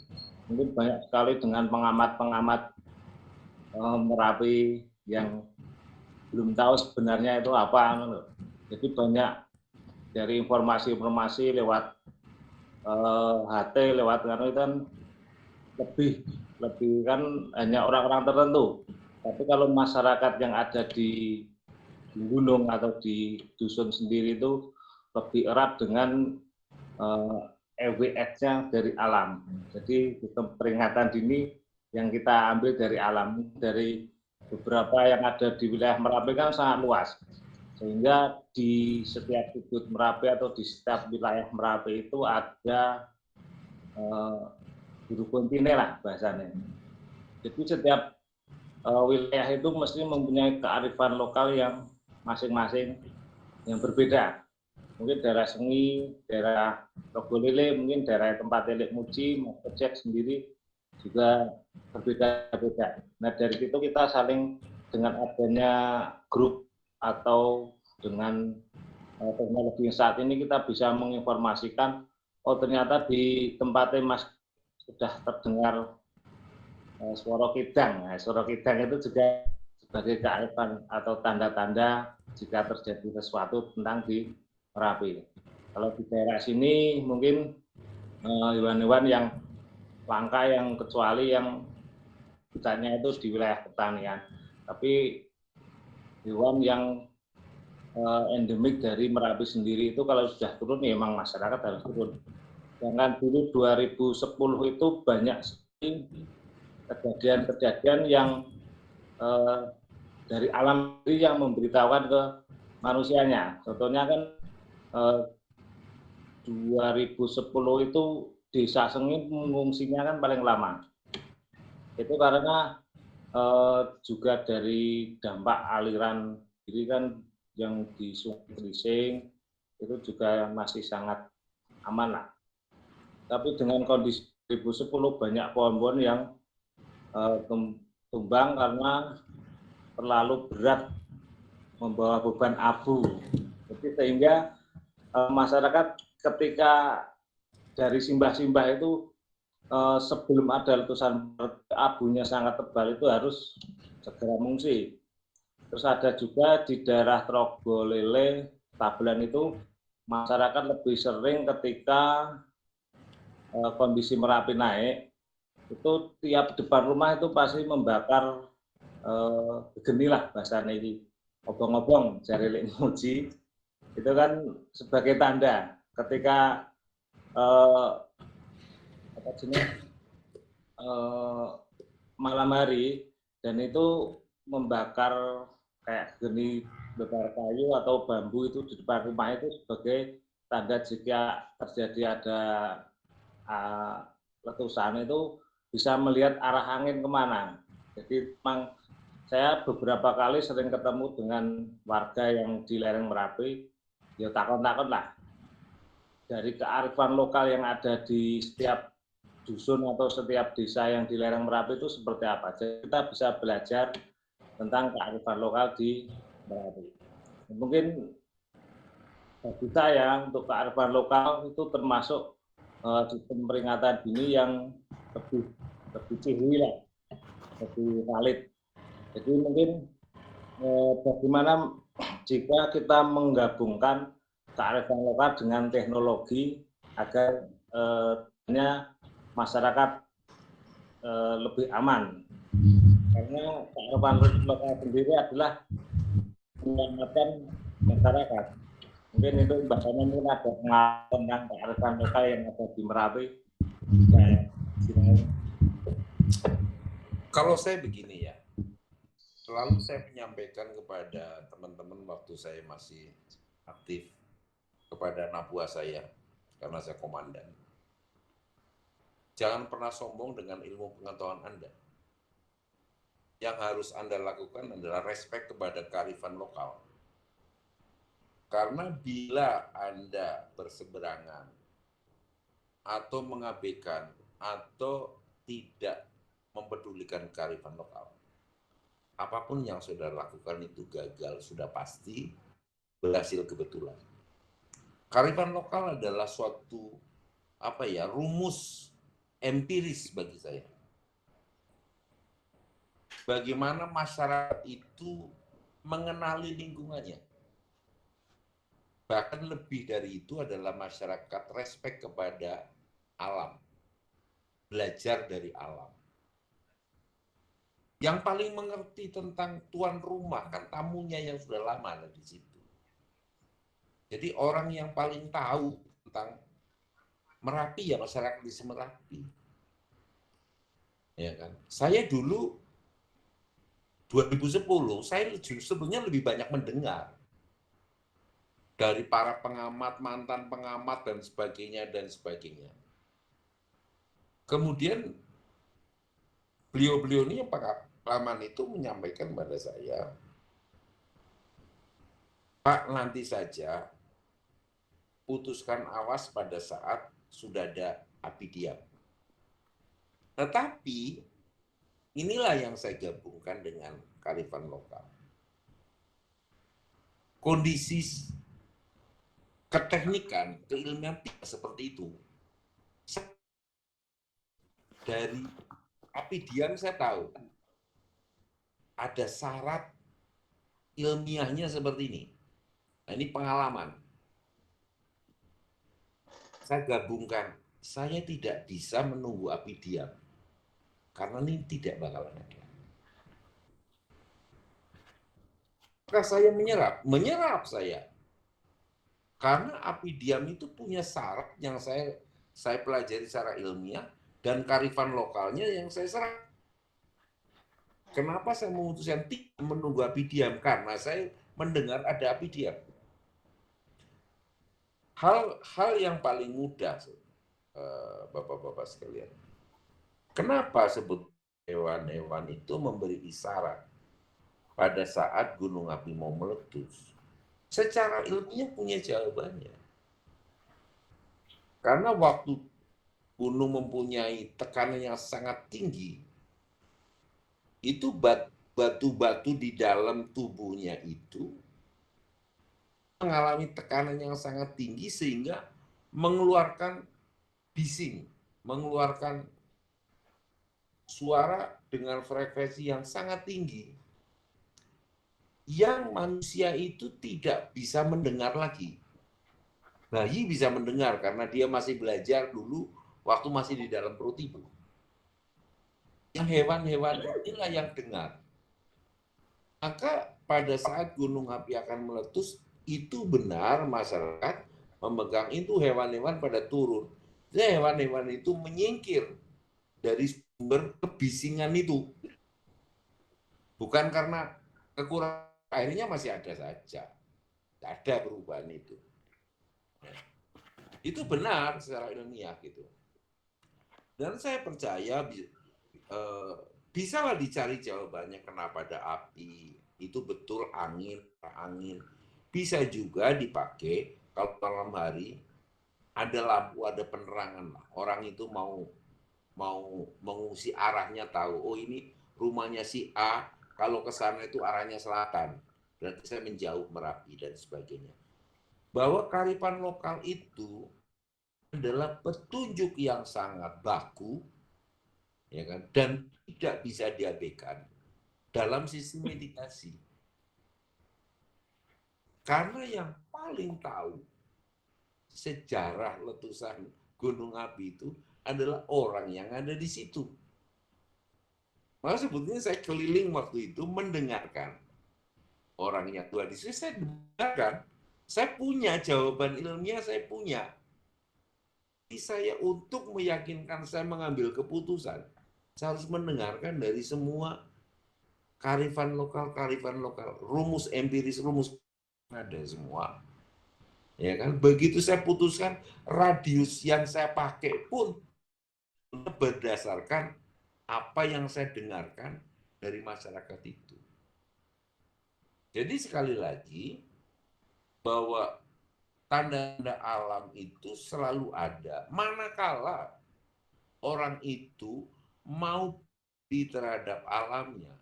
mungkin banyak sekali dengan pengamat-pengamat Merapi yang belum tahu sebenarnya itu apa. Jadi banyak dari informasi-informasi lewat HT, lewat itu kan lebih kan hanya orang-orang tertentu. Tapi kalau masyarakat yang ada di gunung atau di dusun sendiri itu lebih erat dengan EWS-nya dari alam. Jadi sistem peringatan dini yang kita ambil dari alam, dari beberapa yang ada di wilayah Merapi kan sangat luas. Sehingga di setiap sudut Merapi atau di setiap wilayah Merapi itu ada guru kontine lah bahasanya. Jadi setiap wilayah itu mesti mempunyai kearifan lokal yang masing-masing yang berbeda. Mungkin daerah Sengi, daerah Rogolele, mungkin daerah tempat Lek Muji, Mas Kocek sendiri juga berbeda-beda. Nah dari situ kita saling dengan adanya grup atau dengan teknologi yang saat ini kita bisa menginformasikan, oh ternyata di tempatnya Mas sudah terdengar suara kidang. Nah, suara kidang itu juga sebagai kearifan atau tanda-tanda jika terjadi sesuatu tentang di Merapi. Kalau di daerah sini mungkin hewan-hewan yang langka, yang kecuali yang hutannya itu di wilayah pertanian. Tapi hewan yang endemik dari Merapi sendiri itu kalau sudah turun ya memang masyarakat harus turun. Sedangkan dulu 2010 itu banyak sekali kejadian-kejadian yang dari alam yang memberitahukan ke manusianya. Contohnya kan 2010 itu Desa Sengi mengungsinya kan paling lama. Itu karena juga dari dampak aliran diri kan yang di Sungai Grising itu juga masih sangat aman lah. Tapi dengan kondisi 2010 banyak pohon-pohon yang tumbang karena terlalu berat membawa beban abu. Jadi sehingga masyarakat ketika dari simbah-simbah itu sebelum ada letusan abunya sangat tebal itu harus segera mengungsi. Terus ada juga di daerah Trogolele, Tabelan itu masyarakat lebih sering ketika kondisi Merapi naik, itu tiap depan rumah itu pasti membakar geni lah bahasanya ini, obong-obong jari Lek Muji, itu kan sebagai tanda ketika malam hari dan itu membakar kayak geni bakar kayu atau bambu itu di depan rumah itu sebagai tanda jika terjadi ada letusan itu bisa melihat arah angin kemana. Jadi memang saya beberapa kali sering ketemu dengan warga yang di lereng Merapi, ya takon-takon lah dari kearifan lokal yang ada di setiap dusun atau setiap desa yang di lereng Merapi itu seperti apa. Jadi kita bisa belajar tentang kearifan lokal di Merapi. Mungkin bagi saya untuk kearifan lokal itu termasuk sistem peringatan dini yang lebih cihwi lah, lebih valid. Jadi mungkin bagaimana jika kita menggabungkan kearifan lokal dengan teknologi agar masyarakat lebih aman. Karena kearifan lokal sendiri adalah menyelamatkan masyarakat. Mungkin itu bahasanya mungkin ada pengalaman tentang kearifan lokal yang ada di Merapi. Kalau saya begini ya, selalu saya menyampaikan kepada teman-teman waktu saya masih aktif, kepada anak buah saya, karena saya komandan. Jangan pernah sombong dengan ilmu pengetahuan Anda. Yang harus Anda lakukan adalah respect kepada kearifan lokal. Karena bila Anda berseberangan atau mengabaikan atau tidak mempedulikan kearifan lokal, apapun yang saudara lakukan itu gagal, sudah pasti berhasil kebetulan. Kearifan lokal adalah suatu rumus empiris bagi saya. Bagaimana masyarakat itu mengenali lingkungannya. Bahkan lebih dari itu adalah masyarakat respect kepada alam. Belajar dari alam. Yang paling mengerti tentang tuan rumah kan tamunya yang sudah lama ada di situ. Jadi orang yang paling tahu tentang Merapi ya masyarakat di Merapi. Ya kan? Saya dulu 2010 saya sebenarnya lebih banyak mendengar dari para pengamat, mantan pengamat dan sebagainya. Kemudian beliau-beliau ini yang pengalaman itu menyampaikan kepada saya, Pak, nanti saja putuskan awas pada saat sudah ada api diam. Tetapi inilah yang saya gabungkan dengan kearifan lokal. Kondisi keteknikan, keilmuan tidak seperti itu. Dari api diam saya tahu ada syarat ilmiahnya seperti ini. Nah, ini pengalaman. Saya gabungkan, saya tidak bisa menunggu api diam. Karena ini tidak bakalan ada. Maka saya menyerap saya. Karena api diam itu punya syarat yang saya pelajari secara ilmiah dan kearifan lokalnya yang saya serap. Kenapa saya memutuskan tidak menunggu api diam? Karena saya mendengar ada api diam. Hal yang paling mudah, Bapak-bapak sekalian. Kenapa sebut hewan-hewan itu memberi isyarat pada saat gunung api mau meletus? Secara ilmiah punya jawabannya. Karena waktu gunung mempunyai tekanan yang sangat tinggi, itu batu-batu di dalam tubuhnya itu mengalami tekanan yang sangat tinggi sehingga mengeluarkan bising, mengeluarkan suara dengan frekuensi yang sangat tinggi yang manusia itu tidak bisa mendengar lagi. Bayi bisa mendengar karena dia masih belajar dulu waktu masih di dalam perut ibu. Yang hewan-hewan inilah yang dengar. Maka pada saat gunung api akan meletus, itu benar masyarakat memegang itu hewan-hewan pada turun. Jadi hewan-hewan itu menyingkir dari sumber kebisingan itu. Bukan karena kekurangan airnya masih ada saja. Tidak ada perubahan itu. Itu benar secara ilmiah gitu. Dan saya percaya bisalah dicari jawabannya kenapa ada api. Itu betul angin. Bisa juga dipakai kalau malam hari ada lampu, ada penerangan. Orang itu mau mengungsi arahnya tahu. Oh ini rumahnya si A. Kalau ke sana itu arahnya selatan. Berarti saya menjauh Merapi dan sebagainya. Bahwa kearifan lokal itu adalah petunjuk yang sangat baku, ya kan, dan tidak bisa diabaikan dalam sistem meditasi. Karena yang paling tahu sejarah letusan gunung api itu adalah orang yang ada di situ. Maka sebetulnya saya keliling waktu itu mendengarkan orang yang tua di situ, saya dengarkan, saya punya jawaban ilmiah, saya punya. Jadi saya untuk meyakinkan saya mengambil keputusan, saya harus mendengarkan dari semua kearifan lokal, rumus empiris, rumus ada semua. Ya kan? Begitu saya putuskan, radius yang saya pakai pun berdasarkan apa yang saya dengarkan dari masyarakat itu. Jadi sekali lagi bahwa tanda-tanda alam itu selalu ada. Manakala orang itu mau di terhadap alamnya.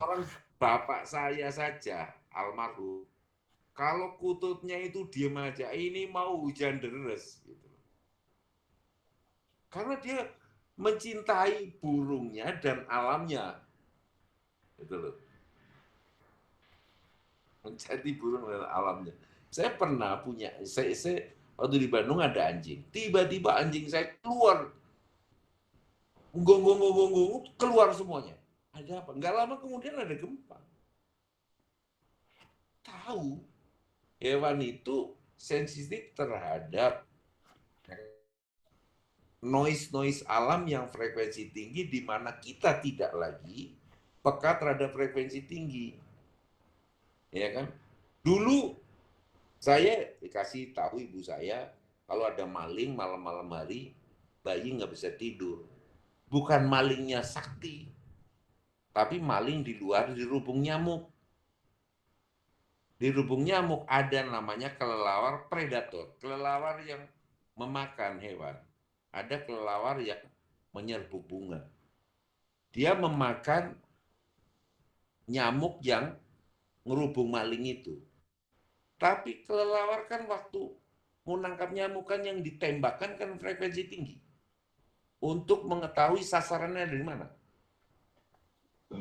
Orang bapak saya saja, almarhum, Kalau kututnya itu diem aja, ini mau hujan deres. Gitu. Karena dia mencintai burungnya dan alamnya. Gitu loh. Mencintai burung dan alamnya. Saya pernah punya, saya waktu di Bandung ada anjing. Tiba-tiba anjing saya keluar. Gonggong, keluar semuanya. Ada apa? Nggak lama kemudian ada gempa. Tahu, hewan itu sensitif terhadap noise alam yang frekuensi tinggi, di mana kita tidak lagi peka terhadap frekuensi tinggi. Ya kan? Dulu saya dikasih tahu ibu saya, kalau ada maling malam-malam hari, bayi nggak bisa tidur. Bukan malingnya sakti, tapi maling di luar, di rubung nyamuk. Di rubung nyamuk ada namanya kelelawar predator, kelelawar yang memakan hewan. Ada kelelawar yang menyerbu bunga. Dia memakan nyamuk yang ngerubung maling itu. Tapi kelelawar kan waktu mau nangkap nyamuk kan yang ditembakkan kan frekuensi tinggi. Untuk mengetahui sasarannya dari mana.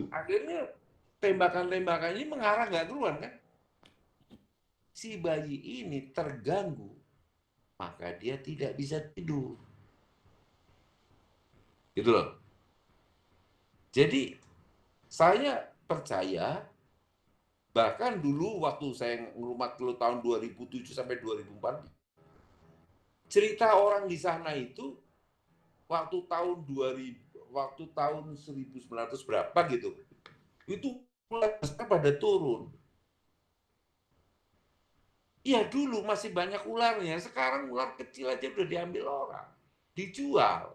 Akhirnya tembakan-tembakan ini mengarah nggak keluar kan. Si bayi ini terganggu, maka dia tidak bisa tidur. Gitu loh. Jadi saya percaya, bahkan dulu waktu saya ngerumat dulu tahun 2007 sampai 2004, cerita orang di sana itu waktu tahun 2000, waktu tahun 1900 berapa gitu, itu ular besar pada turun. Iya dulu masih banyak ularnya, sekarang ular kecil aja udah diambil orang, dijual.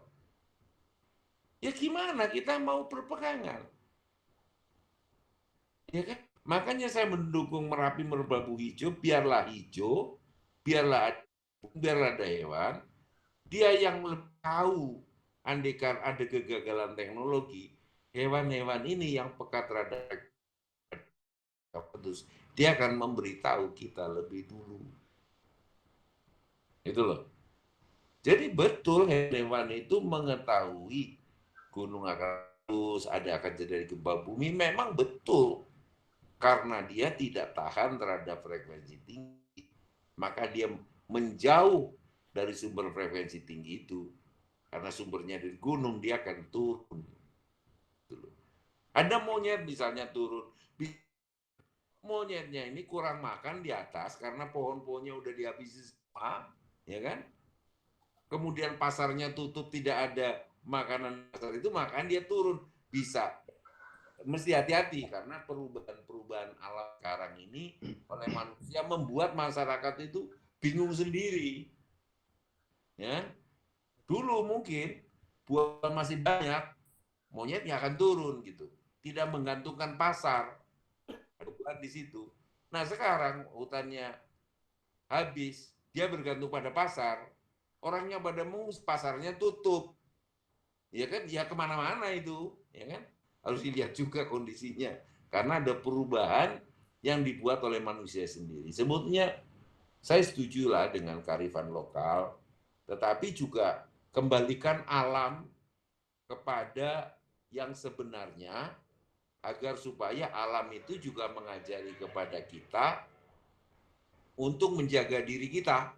Ya gimana kita mau berpegangan? Ya kan? Makanya saya mendukung Merapi Merbabu hijau, biarlah ada hewan, dia yang tahu andaikan ada kegagalan teknologi, hewan-hewan ini yang peka terhadap dia akan memberitahu kita lebih dulu. Itu loh. Jadi betul hewan itu mengetahui gunung akan terus, akan terjadi gempa bumi, memang betul. Karena dia tidak tahan terhadap frekuensi tinggi, maka dia menjauh dari sumber frekuensi tinggi itu. Karena sumbernya dari gunung, dia akan turun. Ada monyet misalnya turun, monyetnya ini kurang makan di atas karena pohon-pohonnya udah dihabisi semua, ya kan? Kemudian pasarnya tutup, tidak ada makanan pasar itu, makan dia turun. Bisa, mesti hati-hati karena perubahan alam sekarang ini oleh manusia membuat masyarakat itu bingung sendiri. Ya, dulu mungkin buah masih banyak, monyetnya akan turun gitu, tidak menggantungkan pasar, bukan di situ. Nah sekarang hutannya habis, dia bergantung pada pasar, orangnya pada mus, pasarnya tutup, ya kan? Ya kemana-mana itu, ya kan? Harus dilihat juga kondisinya, karena ada perubahan yang dibuat oleh manusia sendiri. Sebetulnya saya setuju lah dengan kearifan lokal, tetapi juga kembalikan alam kepada yang sebenarnya, agar supaya alam itu juga mengajari kepada kita untuk menjaga diri kita.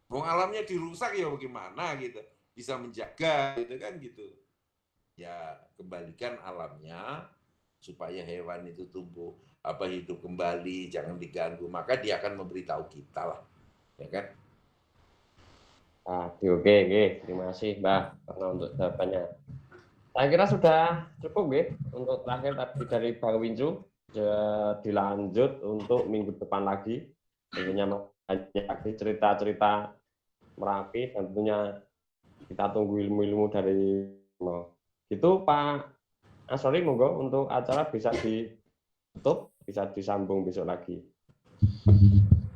Wong alamnya dirusak ya bagaimana gitu, bisa menjaga gitu kan gitu. Ya kembalikan alamnya supaya hewan itu tumbuh hidup kembali, jangan diganggu, maka dia akan memberitahu kita lah, ya kan? Oke. Terima kasih Mbak karena untuk jawabannya. Saya kira sudah cukup untuk terakhir tadi dari Bang Wincu. Dilanjut untuk minggu depan lagi. Tentunya banyak lagi cerita-cerita Merapi dan tentunya kita tunggu ilmu-ilmu dari gitu Pak Asori, monggo untuk acara bisa ditutup, bisa disambung besok lagi.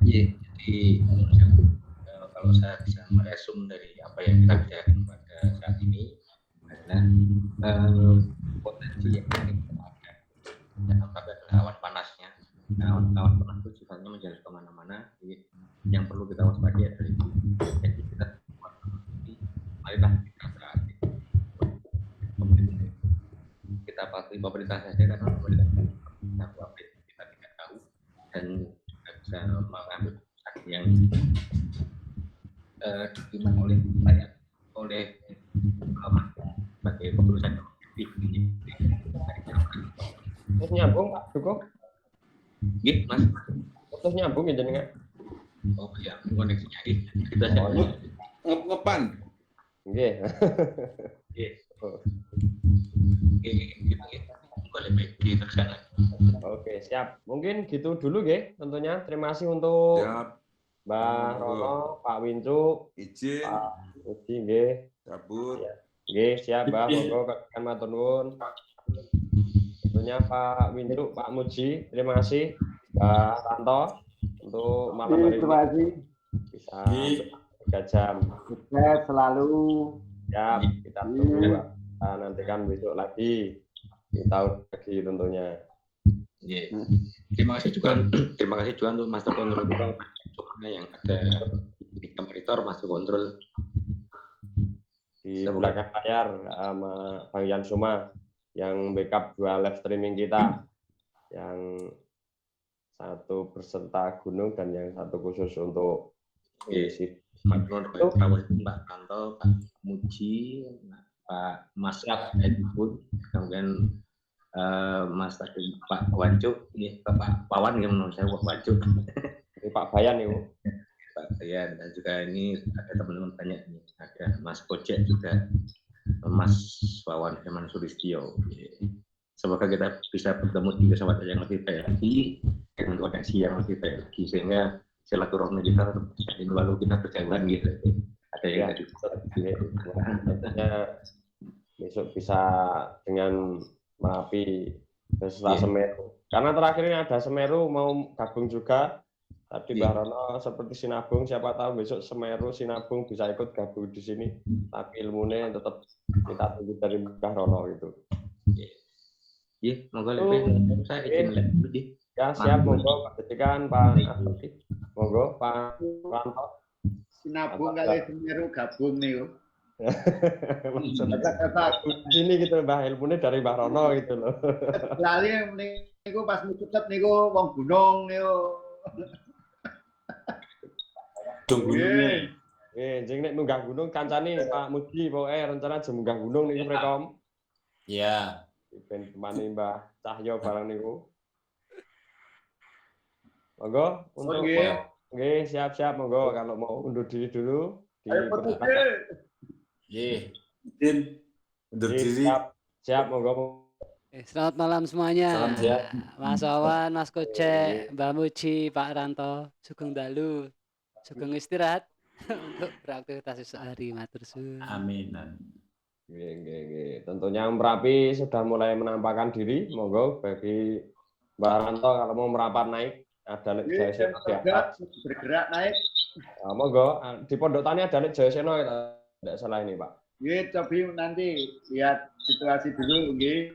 Iya, jadi kalau saya bisa meresum dari apa yang kita bicarakan pada saat ini adalah potensi yang ada. Jangan sampai ada awan panasnya. Awan panas itu sifatnya kemana-mana. Yang perlu kita waspadai adalah itu. Jadi kita marilah kita taati. Kita patuhi pemerintah saja karena pemerintah kita tidak tahu dan tidak bisa mengambil keputusan yang diterima oleh rakyat, oleh sebagai keputusan objektif. Terus nyambung Pak Duko? Gitu Mas. Terus nyambung ya jenengan? Oh ya, koneksinya kita saja. Ngepan. Nggih. Boleh baik diteruskan lagi. Oke, siap. Mungkin gitu dulu nggih tentunya. Terima kasih untuk Siap. Mbah Rono, Pak Wincu, Izin. Pak Uji nggih. Cabut. Nggih, siap Mbah. Monggo kan matur nuwun. Tentunya Pak Wincu, Pak Muji, terima kasih. Mbah Ranto untuk malam hari Terima ini kasih. bisa 3 jam. Sukses selalu. Siap, kita tunggu. Kita nantikan besok lagi di tahun lagi tentunya. Yeah. Terima kasih juga untuk Master Control kita yang ada di monitor Master Control Di belakang layar sama Bang Yan Suma yang backup 2 live streaming kita, yang satu berserta gunung dan yang satu khusus untuk isi. Mbak Ranto, Pak Muji, Pak Mas Edipun, kemudian Mas tadi Pak Wancuk, ini Pak Pawan yang menurut saya Pak Wancuk, ini Pak Bayan itu, Pak Bayan, dan juga ini ada teman-teman banyak nih, ada Mas Kojek juga, Mas Pawan Herman Sulistyo. Semoga kita bisa bertemu di kesempatan yang lebih baik lagi, dengan koneksi yang lebih baik lagi, sehingga silaturahmi kita lalu kita berjauhan gitu. Ada yang besok bisa dengan Merapi beserta Semeru. Karena terakhir ini ada Semeru mau gabung juga. Tadi Mbak Rono seperti Sinabung, siapa tahu besok Semeru Sinabung bisa ikut gabung di sini. Tapi ilmunya tetap kita tunggu dari Mbak Rono gitu. Iya, monggo lebih saya izin lebih. Ya siap, monggo Pak Detikan, Pak Afri, monggo Pak Ranto. Sinabung kali Semeru gabung nih. Sini gitu Mbah, ilmunya dari Mbah Rono gitu loh. Lali niku pas mutet niku wong gunung niku. Nggih. Nggih, jeneng nek munggah gunung kancane Pak Muji pokoke rencana aja munggah gunung niku Prekom. Iya. Ben temani Mbah Cahyo barang niku. Monggo untuk nggih siap-siap monggo kalau mau undur diri dulu di Nggih. Izin undur diri. Siap monggo. Selamat malam semuanya. Salam sehat. Mas Wawan, Mas Kocek, Mbak Muji, Pak Ranto, sugeng dalu, sugeng istirahat untuk beraktivitas sehari matur suwun. Amin. Nggih. Tentunya Merapi sudah mulai menampakkan diri. Monggo bagi Mbak Ranto kalau mau merapat naik ada Lek Jayasena di atas. Bergerak naik. Nah, monggo di Pondok Tani ada Lek Jayasena tidak salah ini Pak. Nggih, coba nanti lihat situasi dulu nggih.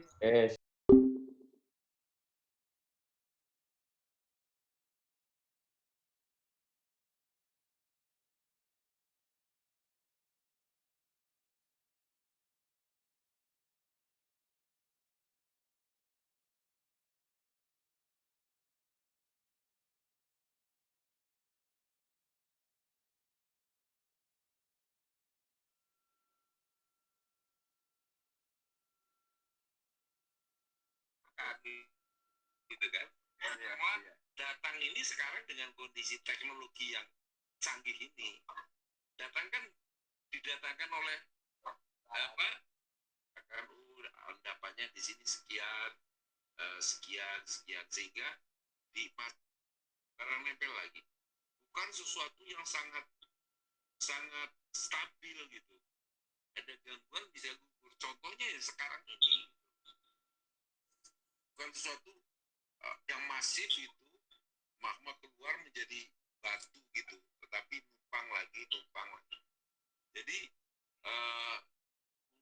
Gitu kan. Semua datang ini sekarang dengan kondisi teknologi yang canggih ini, datang kan didatangkan oleh apa? Dapatnya di sini sekian, sehingga di sekarang nempel lagi. Bukan sesuatu yang sangat stabil gitu. Ada gangguan bisa gugur. Contohnya yang sekarang ini bukan sesuatu yang masif itu, magma keluar menjadi batu gitu, tetapi numpang lagi. Jadi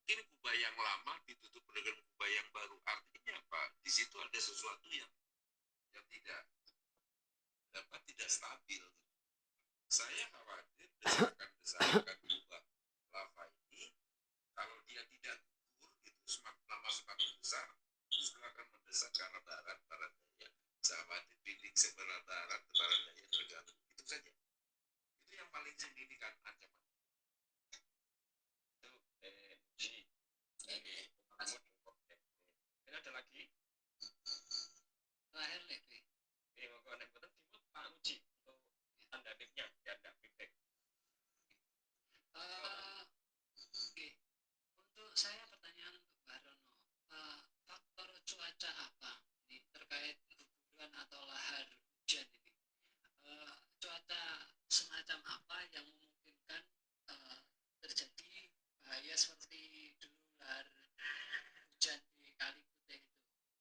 mungkin kubah yang lama ditutup dengan kubah yang baru. Artinya apa? Di situ ada sesuatu yang tidak tidak stabil. Saya khawatir desakan-desakan